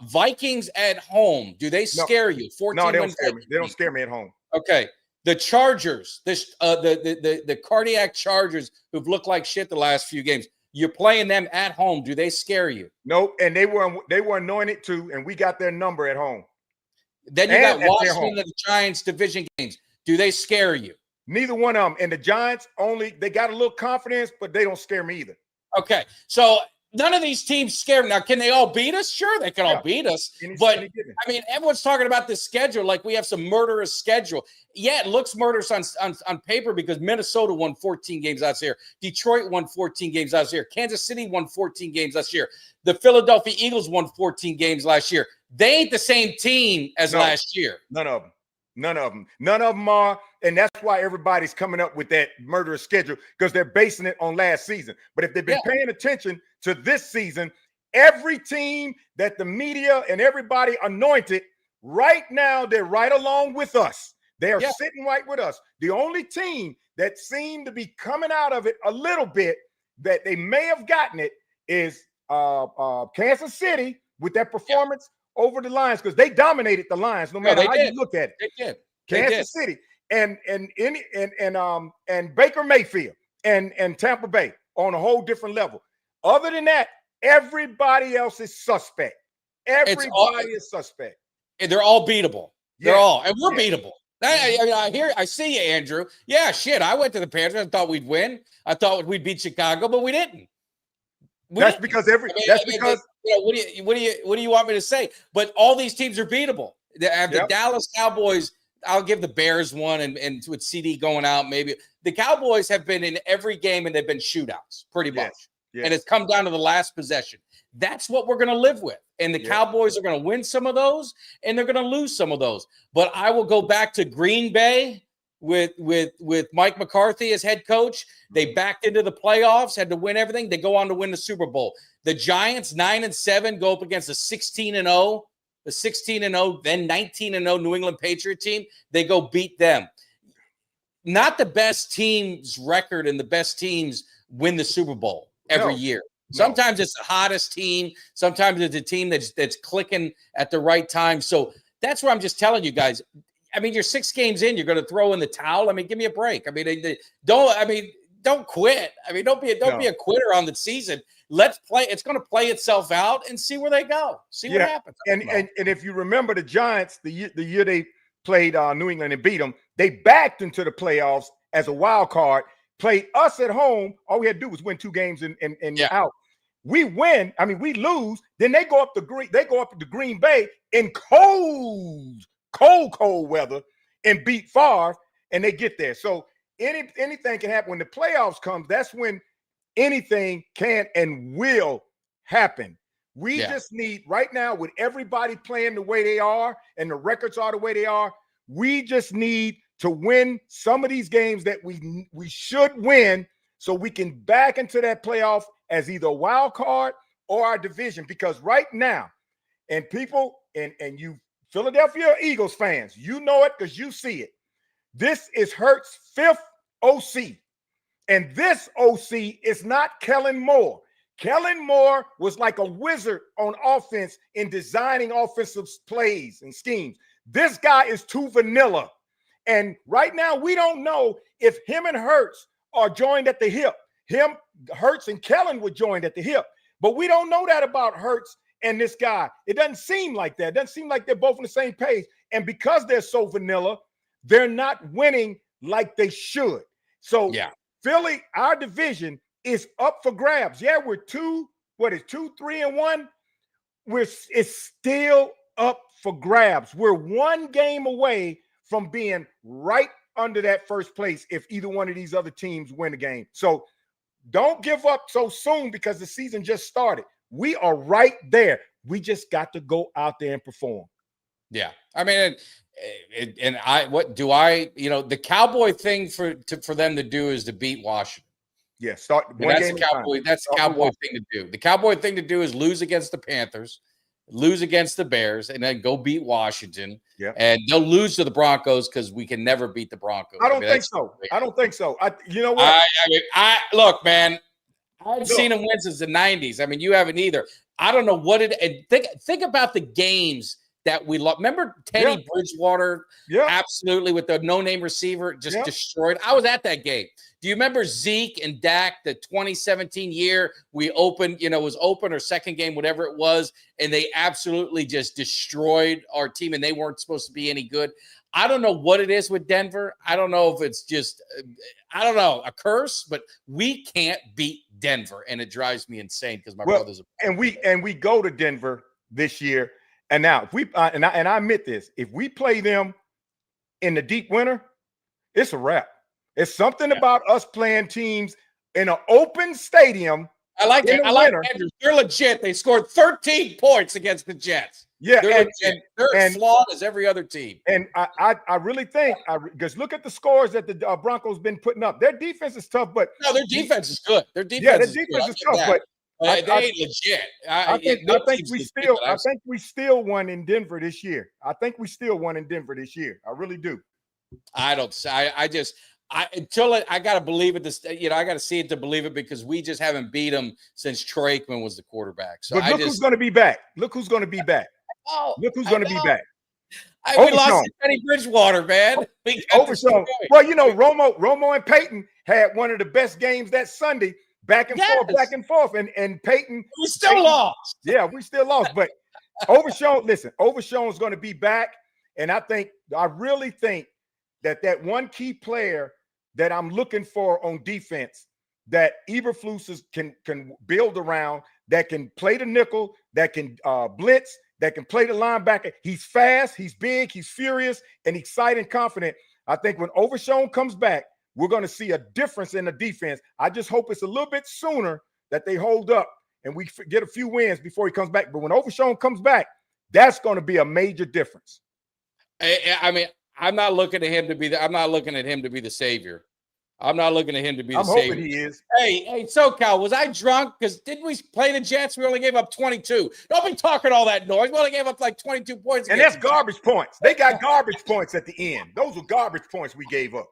Vikings at home. Do they scare you? 14 no, they don't scare me. They don't scare me at home. Okay. The Chargers, the cardiac Chargers who've looked like shit the last few games. You're playing them at home. Do they scare you? Nope. And they were anointed too, and we got their number at home. Then you got Washington and the Giants division games. Do they scare you? Neither one of them. And the Giants they got a little confidence, but they don't scare me either. Okay. So none of these teams scare me. Now, can they all beat us? Sure, they can all beat us. But, I mean, everyone's talking about this schedule like we have some murderous schedule. Yeah, it looks murderous on paper because Minnesota won 14 games last year. Detroit won 14 games last year. Kansas City won 14 games last year. The Philadelphia Eagles won 14 games last year. They ain't the same team as last year. None of them. None of them are. And that's why everybody's coming up with that murderous schedule because they're basing it on last season. But if they've been paying attention to this season, every team that the media and everybody anointed, right now, they're right along with us. They are sitting right with us. The only team that seemed to be coming out of it a little bit that they may have gotten it is Kansas City with that performance over the Lions because they dominated the Lions no matter how you look at it. They did. Kansas City and Baker Mayfield and Tampa Bay on a whole different level. Other than that, everybody else is suspect. Everybody is suspect. They're all beatable. They're all, and we're beatable. I see you, Andrew. Yeah, shit. I went to the Panthers. I thought we'd win. I thought we'd beat Chicago, but we didn't. What do you want me to say? But all these teams are beatable. The Dallas Cowboys, I'll give the Bears one, and with CD going out, maybe the Cowboys have been in every game and they've been shootouts pretty much. And it's come down to the last possession. That's what we're going to live with. And the Cowboys are going to win some of those and they're going to lose some of those. But I will go back to Green Bay with Mike McCarthy as head coach. They backed into the playoffs, had to win everything. They go on to win the Super Bowl. The Giants 9-7 go up against a 16-0, then 19-0 New England Patriot team. They go beat them. Not the best team's record and the best teams win the Super Bowl every year. Sometimes it's the hottest team. Sometimes it's a team that's clicking at the right time. So that's what I'm just telling you guys. I mean, you're 6 games in. You're going to throw in the towel. I mean, give me a break. I mean, don't don't quit. I mean, don't be a quitter on the season. Let's play. It's going to play itself out and see where they go. See what happens. And if you remember the Giants, the year they played New England and beat them, they backed into the playoffs as a wild card. Played us at home. All we had to do was win 2 games and out. We win. I mean, we lose. Then they go up to Green Bay in cold weather and beat Favre, and they get there. So anything can happen when the playoffs comes. That's when anything can and will happen. We just need right now, with everybody playing the way they are and the records are the way they are, we just need to win some of these games that we should win, so we can back into that playoff as either a wild card or our division. Because right now, and people and you Philadelphia Eagles fans, you know it because you see it. This is Hurts' 5th OC. And this OC is not Kellen Moore. Kellen Moore was like a wizard on offense in designing offensive plays and schemes. This guy is too vanilla. And right now, we don't know if him and Hurts are joined at the hip. Hurts and Kellen were joined at the hip. But we don't know that about Hurts and this guy. It doesn't seem like that. It doesn't seem like they're both on the same page. And because they're so vanilla, they're not winning like they should. So Philly, our division is up for grabs. Yeah, we're 2-3-1. It's still up for grabs. We're 1 game away from being right under that first place if either one of these other teams win a game. So don't give up so soon because the season just started. We are right there. We just got to go out there and perform. Yeah. I mean, the Cowboy thing for them to do is to beat Washington. Yeah, that's the Cowboy thing to do. The Cowboy thing to do is lose against the Panthers, lose against the Bears, and then go beat Washington. Yeah. And they'll lose to the Broncos because we can never beat the Broncos. I don't think so. You know what? Look, man, I've seen them win since the 90s. I mean, you haven't either. I don't know what think about the games that we lost. Remember Teddy Bridgewater? Yeah. Absolutely, with the no-name receiver just destroyed. I was at that game. Do you remember Zeke and Dak, the 2017 year we opened, was open or second game, whatever it was, and they absolutely just destroyed our team and they weren't supposed to be any good. I don't know what it is with Denver. I don't know if it's just, a curse, but we can't beat Denver, and it drives me insane because my brothers are. And we go to Denver this year. And now, if we and I admit this, if we play them in the deep winter, it's a wrap. It's something about us playing teams in an open stadium. I like it. I like Andrews. They're legit. They scored 13 points against the Jets. Yeah, they're as flawed as every other team. And I really think, because look at the scores that the Broncos been putting up. Their defense is tough, but no, their defense is good. Their defense is tough, but they ain't legit. I think we still won in Denver this year. I really do. I gotta believe it. I gotta see it to believe it because we just haven't beat them since Troy Aikman was the quarterback. So but who's going to be back. Look who's going to be back. We lost to Teddy Bridgewater, man. Overshown. Well, Romo and Peyton had one of the best games that Sunday. Back and forth, and Peyton. We still lost. Yeah, we still lost. But Overshown is going to be back, and I really think that one key player that I'm looking for on defense that Eberflus can build around, that can play the nickel, that can blitz, that can play the linebacker. He's fast, he's big, he's furious, and excited and confident. I think when Overshown comes back, we're going to see a difference in the defense. I just hope it's a little bit sooner that they hold up and we get a few wins before he comes back. But when Overshown comes back, that's going to be a major difference. I mean, I'm not looking at him to be the savior. I'm not looking at him to be the savior. I'm hoping he is. Hey, SoCal, was I drunk? Because didn't we play the Jets? We only gave up 22. Don't be talking all that noise. We only gave up like 22 points. And that's garbage points. They got garbage points at the end. Those were garbage points we gave up.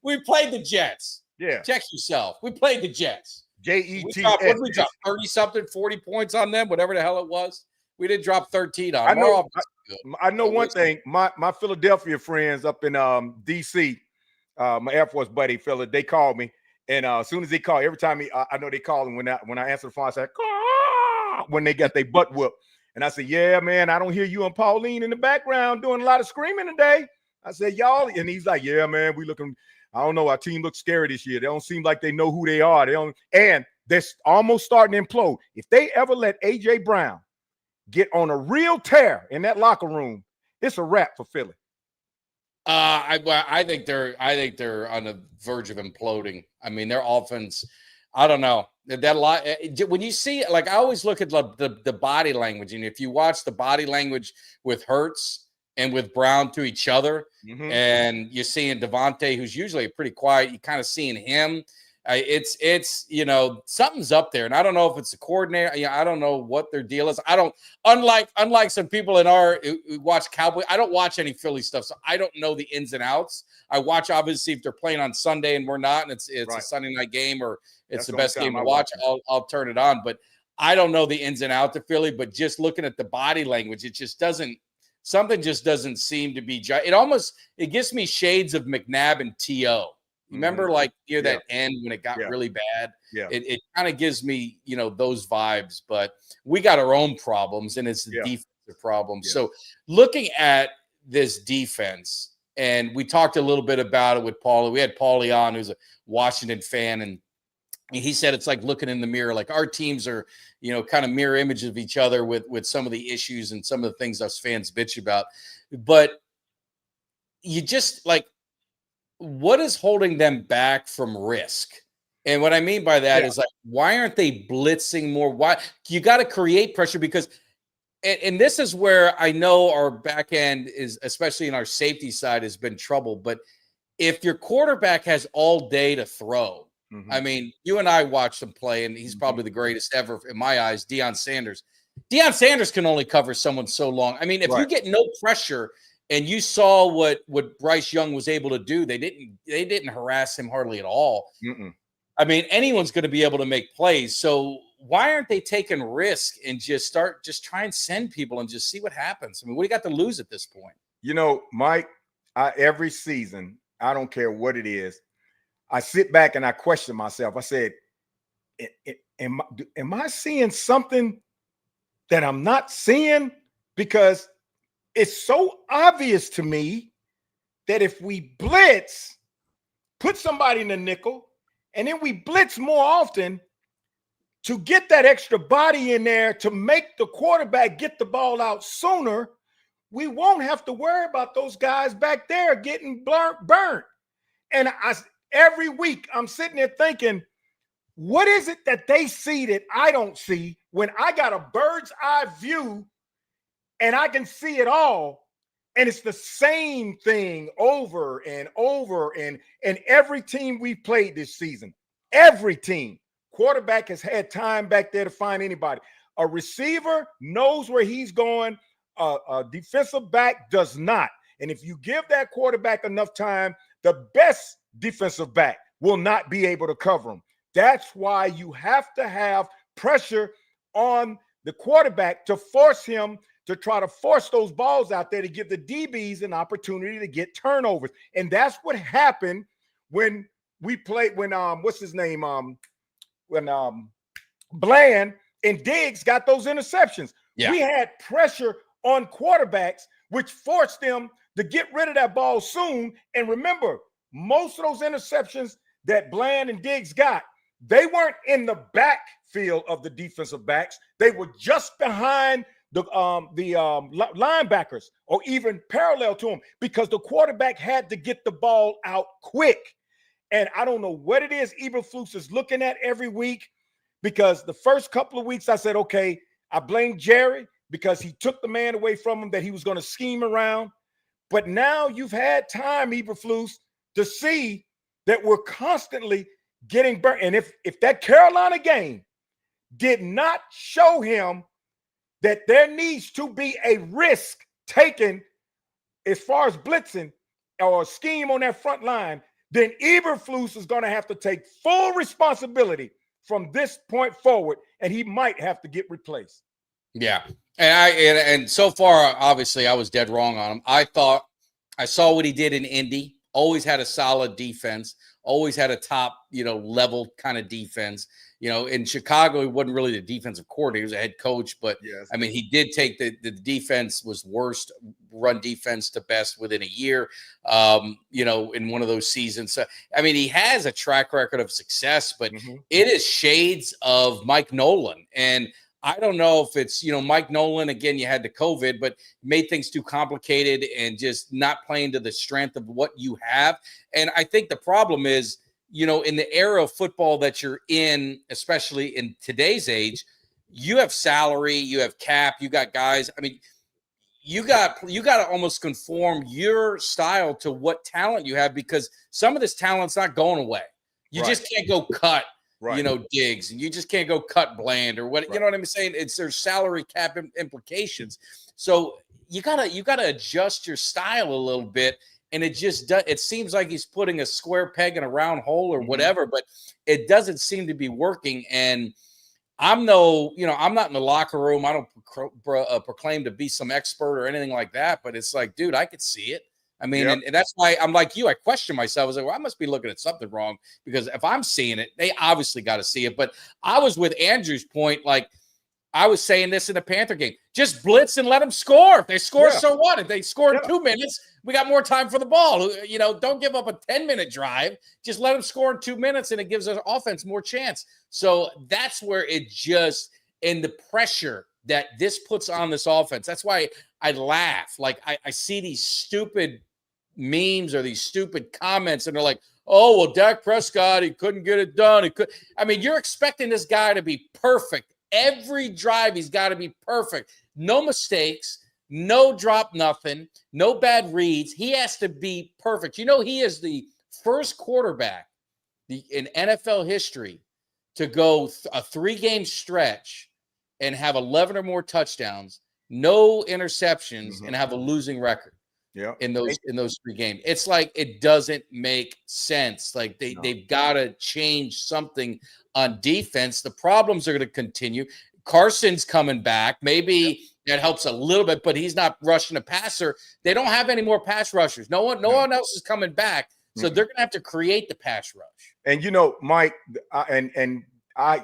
We played the Jets. Yeah. Check yourself. We played the Jets. Jets. We dropped 30-something, 40 points on them, whatever the hell it was. We didn't drop 13 on them. I know one thing. My Philadelphia friends up in D.C., my Air Force buddy, they called me, And as soon as they call, every time I know they call, and when I answer the phone, I say, "Caw," when they got their butt whooped. And I said, yeah, man, I don't hear you and Pauline in the background doing a lot of screaming today. I said, y'all, and he's like, yeah, man, we looking, I don't know, our team looks scary this year. They don't seem like they know who they are. They don't, and they're almost starting to implode. If they ever let AJ Brown get on a real tear in that locker room, it's a wrap for Philly. I think they're on the verge of imploding. I mean, their offense, I don't know that a lot. When you see, like, I always look at the body language, and if you watch the body language with Hurts and with Brown to each other, and you're seeing Devontae, who's usually pretty quiet, you kind of seeing him. It's something's up there, and I don't know if it's a coordinator. I don't know what their deal is. I don't unlike some people who watch Cowboys. I don't watch any Philly stuff, so I don't know the ins and outs. I watch obviously if they're playing on Sunday and we're not, and it's right. A Sunday night game or it's the best game to watch. I'll turn it on, but I don't know the ins and outs of Philly. But just looking at the body language, it just doesn't. Something just doesn't seem to be. It gives me shades of McNabb and T.O. Remember, like that end when it got really bad. Yeah, it kind of gives me those vibes. But we got our own problems, and it's the defensive problems. So looking at this defense, and we talked a little bit about it with Paulie. We had Paulie on, who's a Washington fan, and he said it's like looking in the mirror. Like our teams are, kind of mirror images of each other with some of the issues and some of the things us fans bitch about. But you just like. What is holding them back from risk? And what I mean by that is like, why aren't they blitzing more? Why you got to create pressure? Because, and this is where I know our back end is, especially in our safety side, has been trouble. But if your quarterback has all day to throw, I mean, you and I watched him play, and he's probably the greatest ever in my eyes, Deion Sanders. Deion Sanders can only cover someone so long. I mean, if you get no pressure. And you saw what Bryce Young was able to do. They didn't harass him hardly at all. I mean, anyone's going to be able to make plays. So why aren't they taking risk and just try and send people and just see what happens? I mean, what do you got to lose at this point? Mike, every season, I don't care what it is, I sit back and I question myself. I said, am I seeing something that I'm not seeing? Because it's so obvious to me that if we blitz, put somebody in the nickel, and then we blitz more often to get that extra body in there to make the quarterback get the ball out sooner, we won't have to worry about those guys back there getting burnt. And every week I'm sitting there thinking, what is it that they see that I don't see when I got a bird's eye view and I can see it all, and it's the same thing over and over. And every team we played this season, every team, quarterback has had time back there to find anybody. A receiver knows where he's going. A defensive back does not. And if you give that quarterback enough time, the best defensive back will not be able to cover him. That's why you have to have pressure on the quarterback to force him to try to force those balls out there to give the DBs an opportunity to get turnovers. And that's what happened when we played, when what's his name? When Bland and Diggs got those interceptions. Yeah. We had pressure on quarterbacks, which forced them to get rid of that ball soon. And remember, most of those interceptions that Bland and Diggs got, they weren't in the backfield of the defensive backs. They were just behind the linebackers, or even parallel to them, because the quarterback had to get the ball out quick. And I don't know what it is Eberflus is looking at every week, because the first couple of weeks I said, okay, I blame Jerry because he took the man away from him that he was going to scheme around. But now you've had time, Eberflus, to see that we're constantly getting burnt. And if that Carolina game did not show him that there needs to be a risk taken as far as blitzing or a scheme on that front line, then Eberflus is going to have to take full responsibility from this point forward, and he might have to get replaced. Yeah. And so far, obviously, I was dead wrong on him. I thought I saw what he did in Indy. always had a solid defense, always had a top, level kind of defense. In Chicago, he wasn't really the defensive coordinator. He was a head coach, but Yes. I mean, he did take the defense was worst run defense to best within a year, in one of those seasons. So, I mean, he has a track record of success, but it is shades of Mike Nolan. And I don't know if it's, Mike Nolan, again, you had the COVID, but made things too complicated and just not playing to the strength of what you have. And I think the problem is, in the era of football that you're in, especially in today's age, you have salary, you have cap, you got guys. I mean, you got to almost conform your style to what talent you have, because some of this talent's not going away. You just can't go cut, Diggs, and you just can't go cut Bland or what, you know what I'm saying? There's salary cap implications. So you gotta adjust your style a little bit. And it seems like he's putting a square peg in a round hole or whatever, but it doesn't seem to be working. And I'm not in the locker room. I don't proclaim to be some expert or anything like that, but it's like, dude, I could see it. I mean, and that's why I'm like you. I question myself. I was like, well, I must be looking at something wrong, because if I'm seeing it, they obviously got to see it. But I was with Andrew's point, like, I was saying this in the Panther game. Just blitz and let them score. If they score, so what? If they score in 2 minutes, we got more time for the ball. Don't give up a 10-minute drive. Just let them score in 2 minutes, and it gives our offense more chance. So that's where and the pressure that this puts on this offense. That's why I laugh. Like, I see these stupid memes or these stupid comments, and they're like, oh, well, Dak Prescott, he couldn't get it done. I mean, you're expecting this guy to be perfect. Every drive, he's got to be perfect. No mistakes, no drop nothing, no bad reads. He has to be perfect. He is the first quarterback in NFL history to go a 3-game stretch and have 11 or more touchdowns, no interceptions, and have a losing record. Yeah, in those 3 games. It's like, it doesn't make sense. Like, they've got to change something on defense. The problems are going to continue. Carson's coming back. Maybe that helps a little bit, but he's not rushing a passer. They don't have any more pass rushers. No one else is coming back. So they're going to have to create the pass rush. And Mike,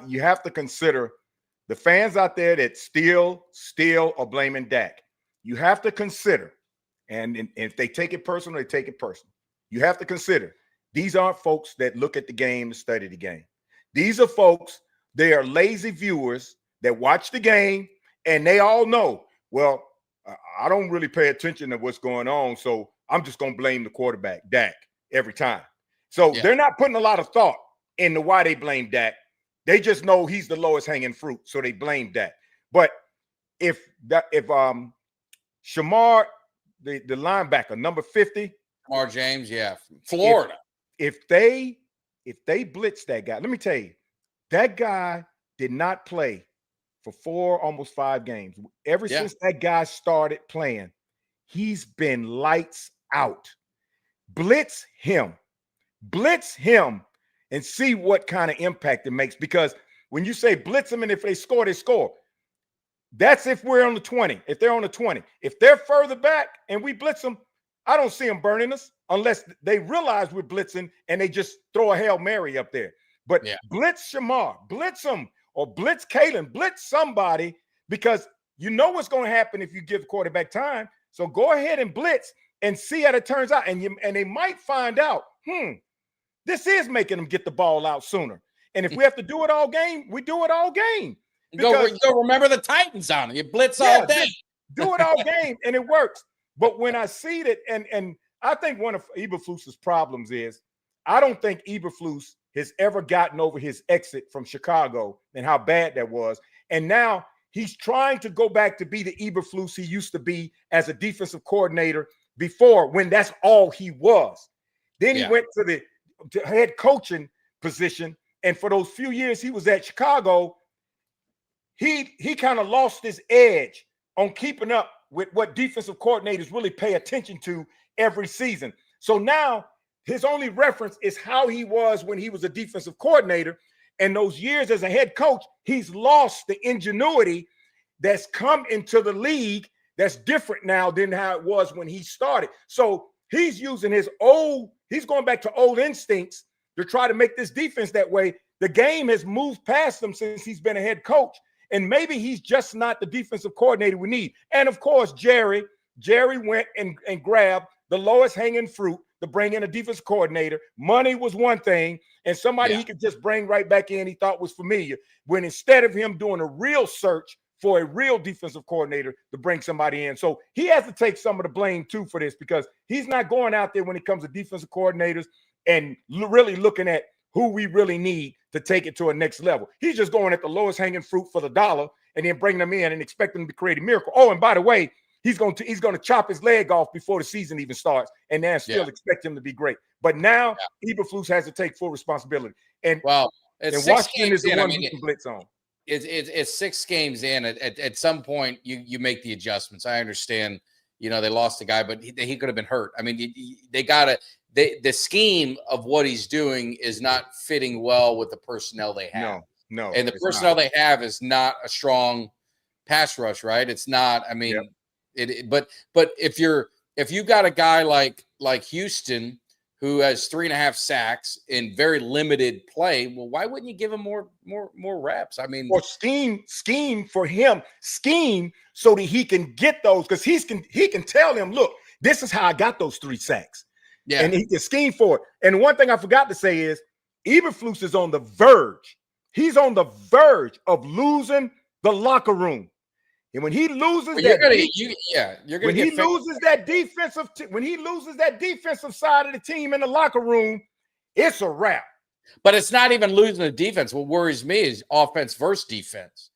you have to consider the fans out there that still are blaming Dak. You have to consider. And if they take it personal, they take it personal. You have to consider, these aren't folks that look at the game and study the game. These are folks, they are lazy viewers that watch the game, and they all know, well, I don't really pay attention to what's going on, so I'm just going to blame the quarterback, Dak, every time. So they're not putting a lot of thought into why they blame Dak. They just know he's the lowest hanging fruit, so they blame Dak. But if Shamar, the linebacker, number 50, Lamar James, Florida. If they blitz that guy, let me tell you, that guy did not play for almost 5 games. Ever since that guy started playing, he's been lights out. Blitz him, and see what kind of impact it makes. Because when you say blitz them, and if they score, they score. That's if we're on the 20. If they're on the 20. If they're further back and we blitz them, I don't see them burning us unless they realize we're blitzing and they just throw a Hail Mary up there. But blitz Shamar, blitz them, or blitz Kalen, blitz somebody, because you know what's going to happen if you give the quarterback time. So go ahead and blitz and see how it turns out. And they might find out, this is making them get the ball out sooner. And if we have to do it all game, we do it all game. Go remember the Titans on it. You blitz all day. Do it all game, and it works. But when I see that, and I think one of Eberflus's problems is, I don't think Eberflus has ever gotten over his exit from Chicago and how bad that was. And now he's trying to go back to be the Eberflus he used to be as a defensive coordinator before, when that's all he was. Then he went to the head coaching position, and for those few years he was at Chicago, he kind of lost his edge on keeping up with what defensive coordinators really pay attention to every season. So now his only reference is how he was when he was a defensive coordinator. And those years as a head coach, he's lost the ingenuity that's come into the league that's different now than how it was when he started. So he's using he's going back to old instincts to try to make this defense that way. The game has moved past him since he's been a head coach. And maybe he's just not the defensive coordinator we need. And of course, Jerry went and grabbed the lowest hanging fruit to bring in a defense coordinator. Money was one thing, and somebody he could just bring right back in he thought was familiar, when instead of him doing a real search for a real defensive coordinator to bring somebody in. So he has to take some of the blame too for this, because he's not going out there when it comes to defensive coordinators and really looking at who we really need to take it to a next level. He's just going at the lowest hanging fruit for the dollar and then bringing them in and expecting them to create a miracle. Oh, and by the way, he's going to chop his leg off before the season even starts, and then still expect him to be great. But now Eberflus has to take full responsibility. And Washington is the one who can blitz on. It's 6 games in. At some point, you make the adjustments. I understand, they lost a guy, but he could have been hurt. I mean, the scheme of what he's doing is not fitting well with the personnel they have. No. And the personnel they have is not a strong pass rush, right? It's not. I mean, but if you got a guy like Houston who has 3.5 sacks in very limited play, well, why wouldn't you give him more reps? I mean, or scheme for him, so that he can get those, because he can tell him, look, this is how I got those 3 sacks. Yeah, and he can scheme for it. And one thing I forgot to say is Eberflus is on the verge. He's on the verge of losing the locker room. And when he loses when he loses that defensive side of the team in the locker room, it's a wrap. But it's not even losing the defense. What worries me is offense versus defense.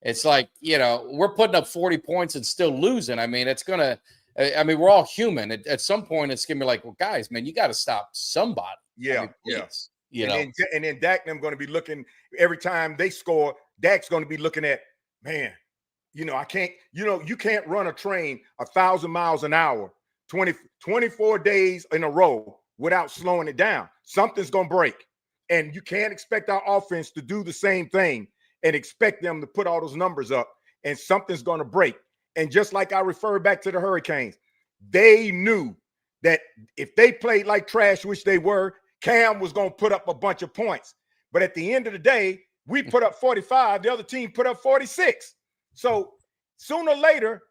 It's like, we're putting up 40 points and still losing. I mean, we're all human. At some point, it's going to be like, well, guys, man, you got to stop somebody. Yeah, And then Dak and them going to be looking every time they score. Dak's going to be looking at, man, I can't, you can't run a train 1,000 miles an hour, 24 days in a row without slowing it down. Something's going to break. And you can't expect our offense to do the same thing and expect them to put all those numbers up, and something's going to break. And just like I refer back to the Hurricanes, they knew that if they played like trash, which they were, Cam was going to put up a bunch of points. But at the end of the day, we put up 45. The other team put up 46. So sooner or later,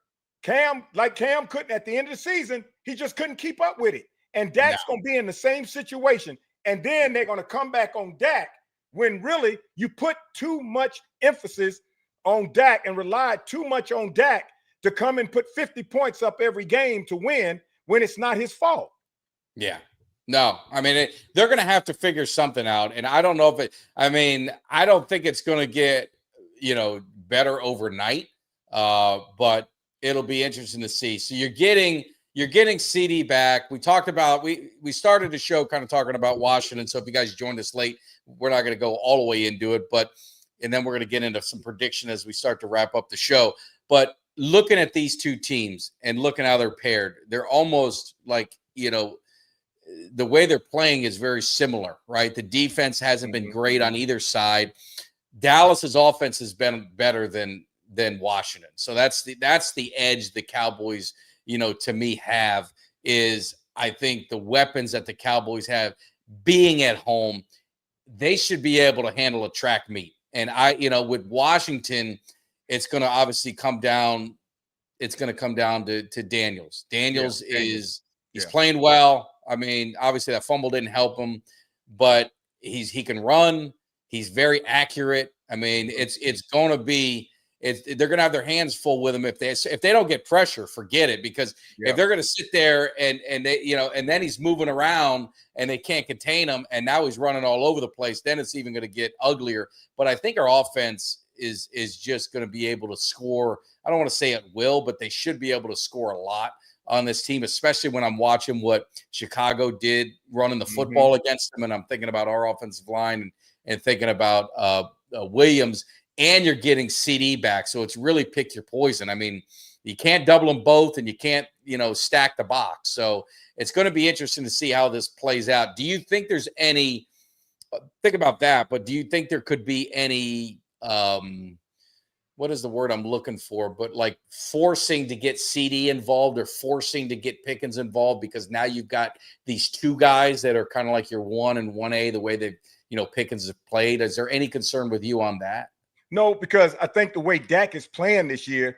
Cam couldn't, at the end of the season, he just couldn't keep up with it. And Dak's going to be in the same situation. And then they're going to come back on Dak when really you put too much emphasis on Dak and relied too much on Dak to come and put 50 points up every game to win when it's not his fault. Yeah. No, I mean, they're going to have to figure something out. And I don't know if I don't think it's going to get, better overnight. But it'll be interesting to see. So you're getting CD back. We talked about, we started the show kind of talking about Washington. So if you guys joined us late, we're not going to go all the way into it, and then we're going to get into some prediction as we start to wrap up the show. But looking at these two teams and looking how they're paired, they're almost like, the way they're playing is very similar, right? The defense hasn't been great on either side. Dallas's offense has been better than Washington. So that's the edge the Cowboys, to me have, is I think the weapons that the Cowboys have being at home, they should be able to handle a track meet. And with Washington, it's going to obviously come down. It's going to come down to Daniels. Daniels he's playing well. I mean, obviously that fumble didn't help him, but he can run. He's very accurate. I mean, it's going to be. They're going to have their hands full with him if they don't get pressure. Forget it, because if they're going to sit there and they and then he's moving around and they can't contain him, and now he's running all over the place, then it's even going to get uglier. But I think our offense is just going to be able to score. I don't want to say at will, but they should be able to score a lot on this team, especially when I'm watching what Chicago did running the football against them, and I'm thinking about our offensive line and thinking about Williams. And you're getting CD back. So it's really pick your poison. I mean, you can't double them both, and you can't, stack the box. So it's going to be interesting to see how this plays out. Do you think there's any think about that, but do you think there could be any what is the word I'm looking for? But like forcing to get CD involved or forcing to get Pickens involved, because now you've got these two guys that are kind of like your 1 and 1A, the way that, Pickens has played. Is there any concern with you on that? No, because I think the way Dak is playing this year,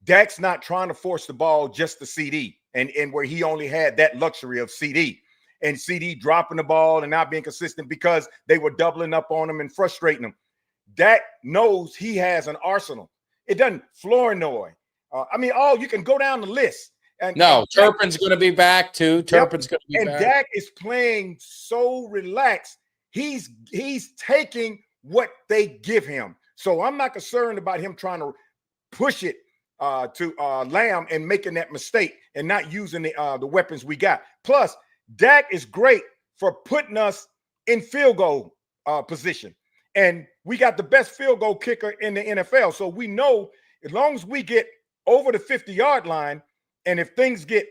Dak's not trying to force the ball just to CD, and where he only had that luxury of CD. And CD dropping the ball and not being consistent because they were doubling up on him and frustrating him. Dak knows he has an arsenal. It doesn't Flournoy. You can go down the list. And Turpin's going to be back too. Turpin's going to be back. And Dak is playing so relaxed. He's taking what they give him. So I'm not concerned about him trying to push it to Lamb and making that mistake and not using the weapons we got. Plus, Dak is great for putting us in field goal position. And we got the best field goal kicker in the NFL. So we know as long as we get over the 50-yard line, and if things get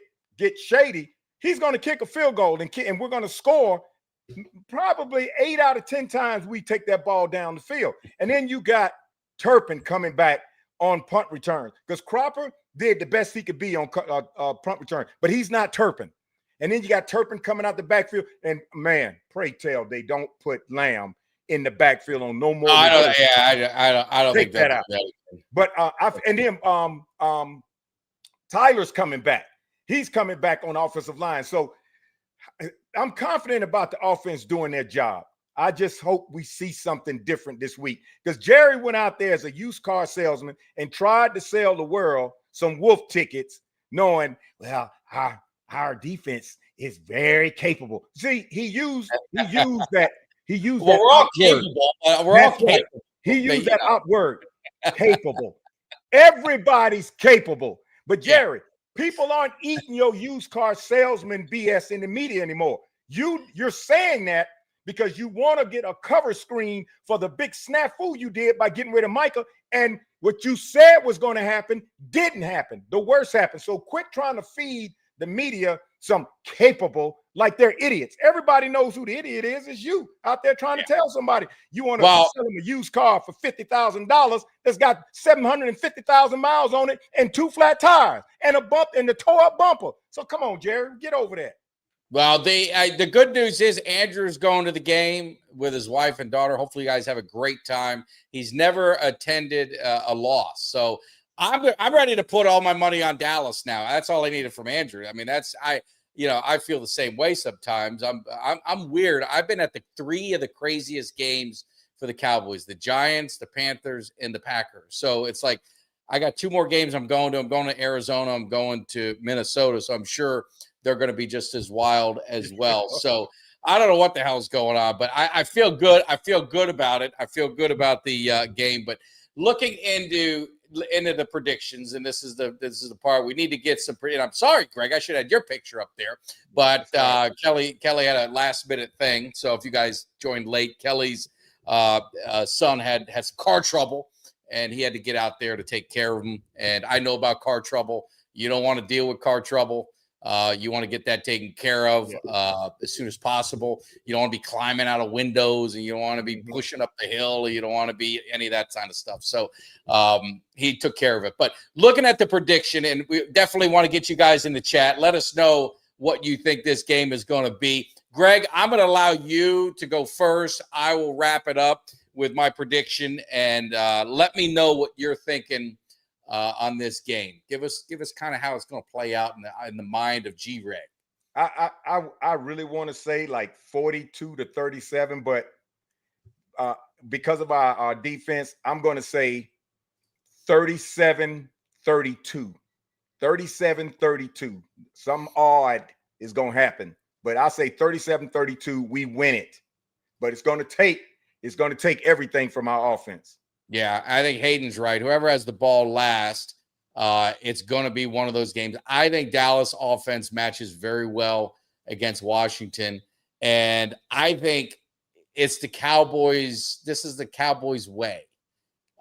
shady, he's going to kick a field goal and we're going to score probably 8 out of 10 times we take that ball down the field. And then you got Turpin coming back on punt return, because Cropper did the best he could be on punt return, but he's not Turpin. And then you got Turpin coming out the backfield, and man, pray tell they don't put Lamb in the backfield on no more. I don't think that out. But Tyler's coming back. He's coming back on offensive line. So I'm confident about the offense doing their job. I just hope we see something different this week, because Jerry went out there as a used car salesman and tried to sell the world some wolf tickets, knowing, well, our defense is very capable. See, he used that. We're all capable. We're all capable. He used that up word, capable. Everybody's capable. But Jerry, people aren't eating your used car salesman BS in the media anymore. You're saying that because you want to get a cover screen for the big snafu you did by getting rid of Micah, and what you said was going to happen didn't happen. The worst happened. So quit trying to feed the media some capable, like they're idiots. Everybody knows who the idiot is. It's you out there trying to tell somebody you want to sell them a used car for $50,000 that's got 750,000 miles on it and 2 flat tires and a bump and the toe-up bumper. So come on, Jerry, get over that. Well, the good news is Andrew's going to the game with his wife and daughter. Hopefully you guys have a great time. He's never attended a loss. So I'm ready to put all my money on Dallas now. That's all I needed from Andrew. I mean, I feel the same way sometimes. I'm weird. I've been at the 3 of the craziest games for the Cowboys: the Giants, the Panthers, and the Packers. So it's like I got 2 more games I'm going to. I'm going to Arizona. I'm going to Minnesota. So I'm sure they're going to be just as wild as well. So I don't know what the hell's going on, but I feel good. I feel good about it. I feel good about the game. But looking into the predictions, and this is the part we need to get some. And I'm sorry, Greg, I should have had your picture up there, but Kelly had a last minute thing. So if you guys joined late, Kelly's son had some car trouble, and he had to get out there to take care of him. And I know about car trouble. You don't want to deal with car trouble. You want to get that taken care of as soon as possible. You don't want to be climbing out of windows, and you don't want to be pushing up the hill. You don't want to be any of that kind of stuff. So he took care of it. But looking at the prediction, and we definitely want to get you guys in the chat. Let us know what you think this game is going to be. Greg, I'm going to allow you to go first. I will wrap it up with my prediction, and let me know what you're thinking on this game. Give us kind of how it's going to play out in the mind of G-Reg. I really want to say like 42-37, but because of our defense, I'm going to say 37-32. 37-32. Something odd is going to happen, but I'll say 37-32. We win it, but it's going to take everything from our offense. Yeah, I think Hayden's right. Whoever has the ball last, it's going to be one of those games. I think Dallas offense matches very well against Washington, and I think it's the Cowboys. This is the Cowboys' way.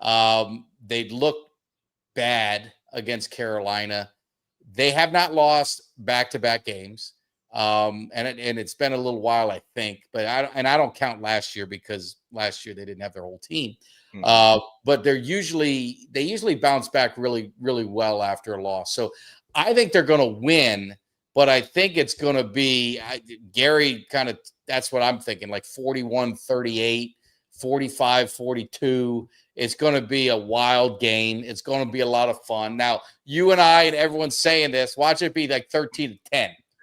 They look bad against Carolina. They have not lost back-to-back games, and it's been a little while, I think. But I don't count last year because last year they didn't have their whole team. But they usually bounce back really, really well after a loss. So I think they're going to win, but I think it's going to be Gary kind of, that's what I'm thinking, like 41-38, 45-42. It's going to be a wild game. It's going to be a lot of fun. Now, you and I and everyone's saying this, watch it be like 13-10.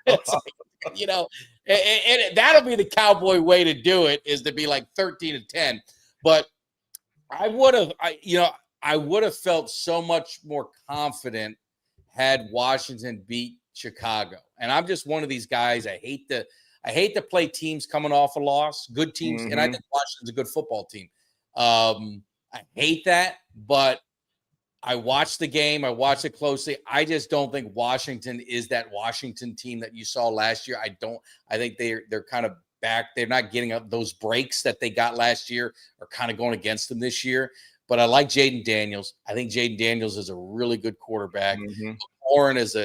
It's like, you know, and that'll be the Cowboy way to do it, is to be like 13-10. But I would have felt so much more confident had Washington beat Chicago. And I'm just one of these guys. I hate to play teams coming off a loss, good teams, and I think Washington's a good football team. I hate that, but I watched the game. I watched it closely. I just don't think Washington is that Washington team that you saw last year. I think they're kind of back. They're not getting up those breaks that they got last year, are kind of going against them this year. But I like Jaden Daniels. I think Jaden Daniels is a really good quarterback. Warren is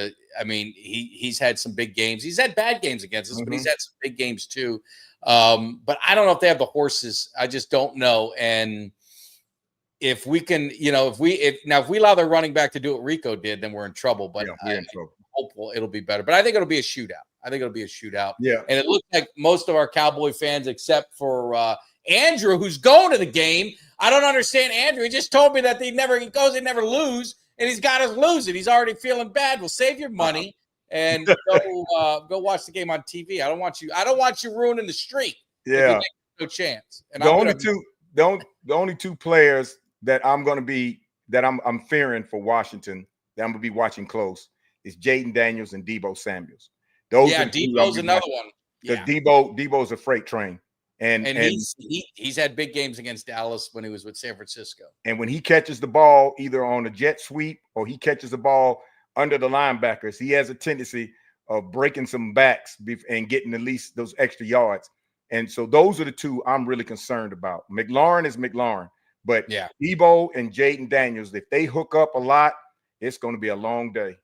he's had some big games. He's had bad games against us, but he's had some big games too. But I don't know if they have the horses. I just don't know. And if we can, if we allow their running back to do what Rico did, then we're in trouble. But we're in trouble. Hopeful it'll be better. But I think it'll be a shootout. Yeah. And it looks like most of our Cowboy fans, except for Andrew, who's going to the game. I don't understand Andrew. He just told me that they never lose, and he's got us losing. He's already feeling bad. Well, save your money and go watch the game on TV. I don't want you ruining the streak. Yeah. No chance. And the only two players that I'm fearing for Washington that I'm gonna be watching close is Jaden Daniels and Deebo Samuels. Deebo's another one. Because Deebo's a freight train. And he's had big games against Dallas when he was with San Francisco. And when he catches the ball either on a jet sweep or he catches the ball under the linebackers, he has a tendency of breaking some backs and getting at least those extra yards. And so those are the two I'm really concerned about. McLaurin is McLaurin, but Deebo and Jaden Daniels, if they hook up a lot, it's going to be a long day.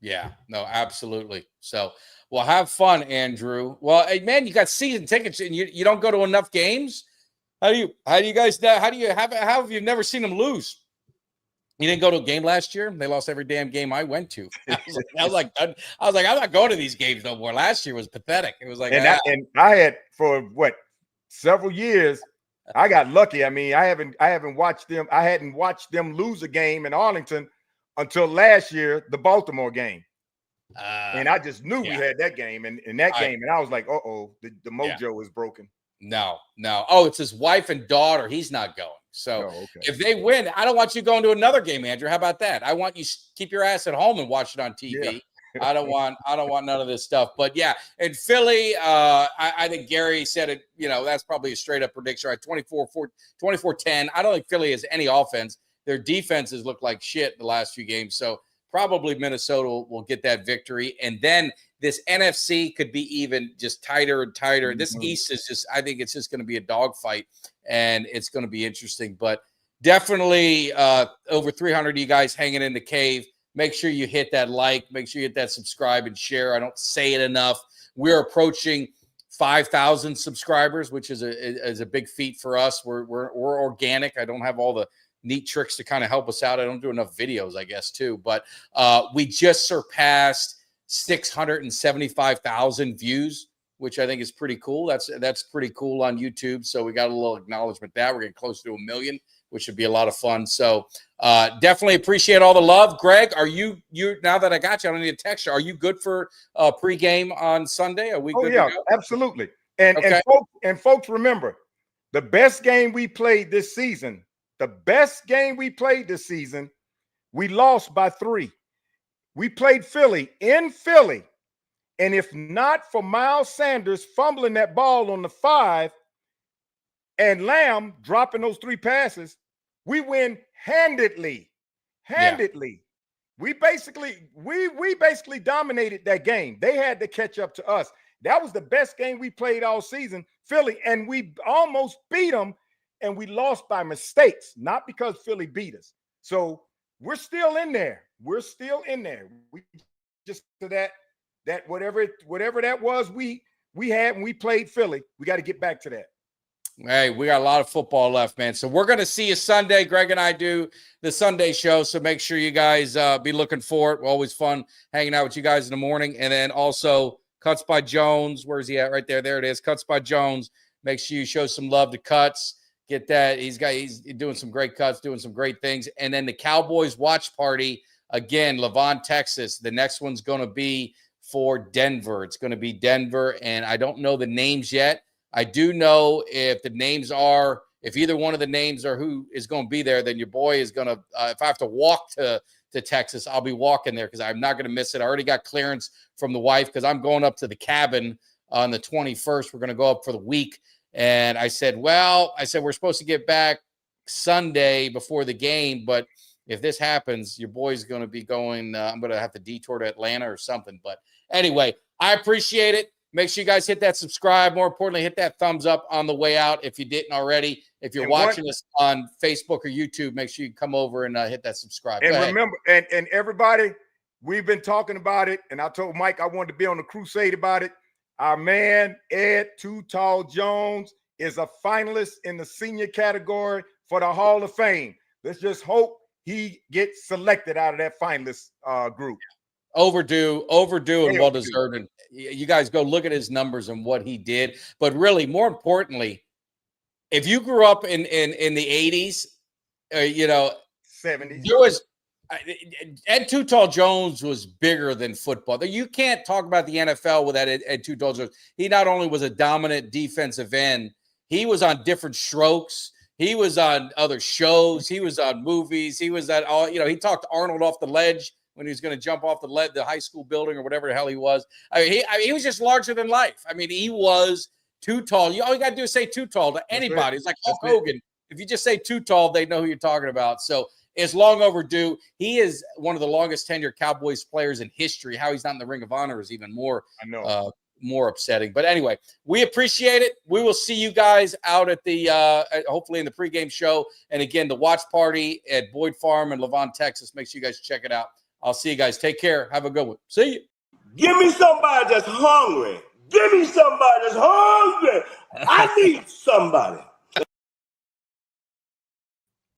Yeah, no, absolutely. So, well, have fun, Andrew. Well, hey, man, you got season tickets and you don't go to enough games. How do you guys how have you never seen them lose? You didn't go to a game last year? They lost every damn game I went to. I was like, I'm not going to these games no more. Last year was pathetic. It was like, and I had for several years. I got lucky. I mean, I haven't watched them. I hadn't watched them lose a game in Arlington until last year, the Baltimore game. And I just knew we had that game and I was like, the mojo is broken. No. Oh, it's his wife and daughter. He's not going. So if they win, I don't want you going to another game, Andrew. How about that? I want you to keep your ass at home and watch it on TV. Yeah. I don't want none of this stuff. But yeah, in Philly, I think Gary said it, that's probably a straight up prediction, right? 24-10. I don't think Philly has any offense. Their defenses look like shit the last few games. So probably Minnesota will get that victory. And then this NFC could be even just tighter and tighter. This East is I think it's just going to be a dogfight, and it's going to be interesting. But definitely over 300 of you guys hanging in the cave. Make sure you hit that like. Make sure you hit that subscribe and share. I don't say it enough. We're approaching 5,000 subscribers, which is a big feat for us. We're organic. I don't have all the neat tricks to kind of help us out. I don't do enough videos, I guess, too. But we just surpassed 675,000 views, which I think is pretty cool. That's pretty cool on YouTube. So we got a little acknowledgement that we're getting close to 1 million, which should be a lot of fun. So definitely appreciate all the love. Greg, are you now that I got you, I don't need a text you. Are you good for pregame on Sunday? Are we good? Yeah, absolutely. And folks, remember, the best game we played this season, we lost by 3. We played Philly in Philly. And if not for Miles Sanders fumbling that ball on the 5 and Lamb dropping those 3 passes, we win handedly. Yeah. We basically dominated that game. They had to catch up to us. That was the best game we played all season, Philly, and we almost beat them, and we lost by mistakes, not because Philly beat us. So we're still in there. We just to that whatever that was we had when we played Philly, we got to get back to that. Hey, we got a lot of football left, man. So we're going to see you Sunday. Greg and I do the Sunday show, so make sure you guys be looking for it. Always fun hanging out with you guys in the morning. And then also Cuts by Jones. Where's he at? Right there. There it is. Cuts by Jones. Make sure you show some love to Cuts. Get that. He's doing some great cuts, doing some great things. And then the Cowboys watch party, again, Levon, Texas. The next one's going to be for Denver. It's going to be Denver, and I don't know the names yet. I do know if the names are, if either one of the names are who is going to be there, then your boy is going to, if I have to walk to Texas, I'll be walking there because I'm not going to miss it. I already got clearance from the wife because I'm going up to the cabin on the 21st. We're going to go up for the week. And I said, we're supposed to get back Sunday before the game, but if this happens, your boy's going to be going, I'm going to have to detour to Atlanta or something. But anyway, I appreciate it. Make sure you guys hit that subscribe. More importantly, hit that thumbs up on the way out if you didn't already. If you're watching us on Facebook or YouTube, make sure you come over and hit that subscribe. And remember, and everybody, we've been talking about it, and I told Mike I wanted to be on the crusade about it. Our man, Ed Too Tall Jones, is a finalist in the senior category for the Hall of Fame. Let's just hope he gets selected out of that finalist group. Overdue and well-deserved. And you guys go look at his numbers and what he did. But really, more importantly, if you grew up in the 80s, 70s, there was Ed Too Tall Jones was bigger than football. You can't talk about the NFL without Ed Too Tall Jones. He not only was a dominant defensive end, he was on different strokes. He was on other shows. He was on movies. He was at all. He talked to Arnold off the ledge when he was going to jump off the high school building or whatever the hell he was. He was just larger than life. I mean, he was too tall. All you got to do is say too tall to anybody. It's like Hulk Hogan. If you just say too tall, they know who you're talking about. So it's long overdue. He is one of the longest tenured Cowboys players in history. How he's not in the Ring of Honor is even more, more upsetting. But anyway, we appreciate it. We will see you guys out at the hopefully in the pregame show. And again, the watch party at Boyd Farm in Levon, Texas. Make sure you guys check it out. I'll see you guys. Take care. Have a good one. See you. Give me somebody that's hungry. Give me somebody that's hungry. I need somebody.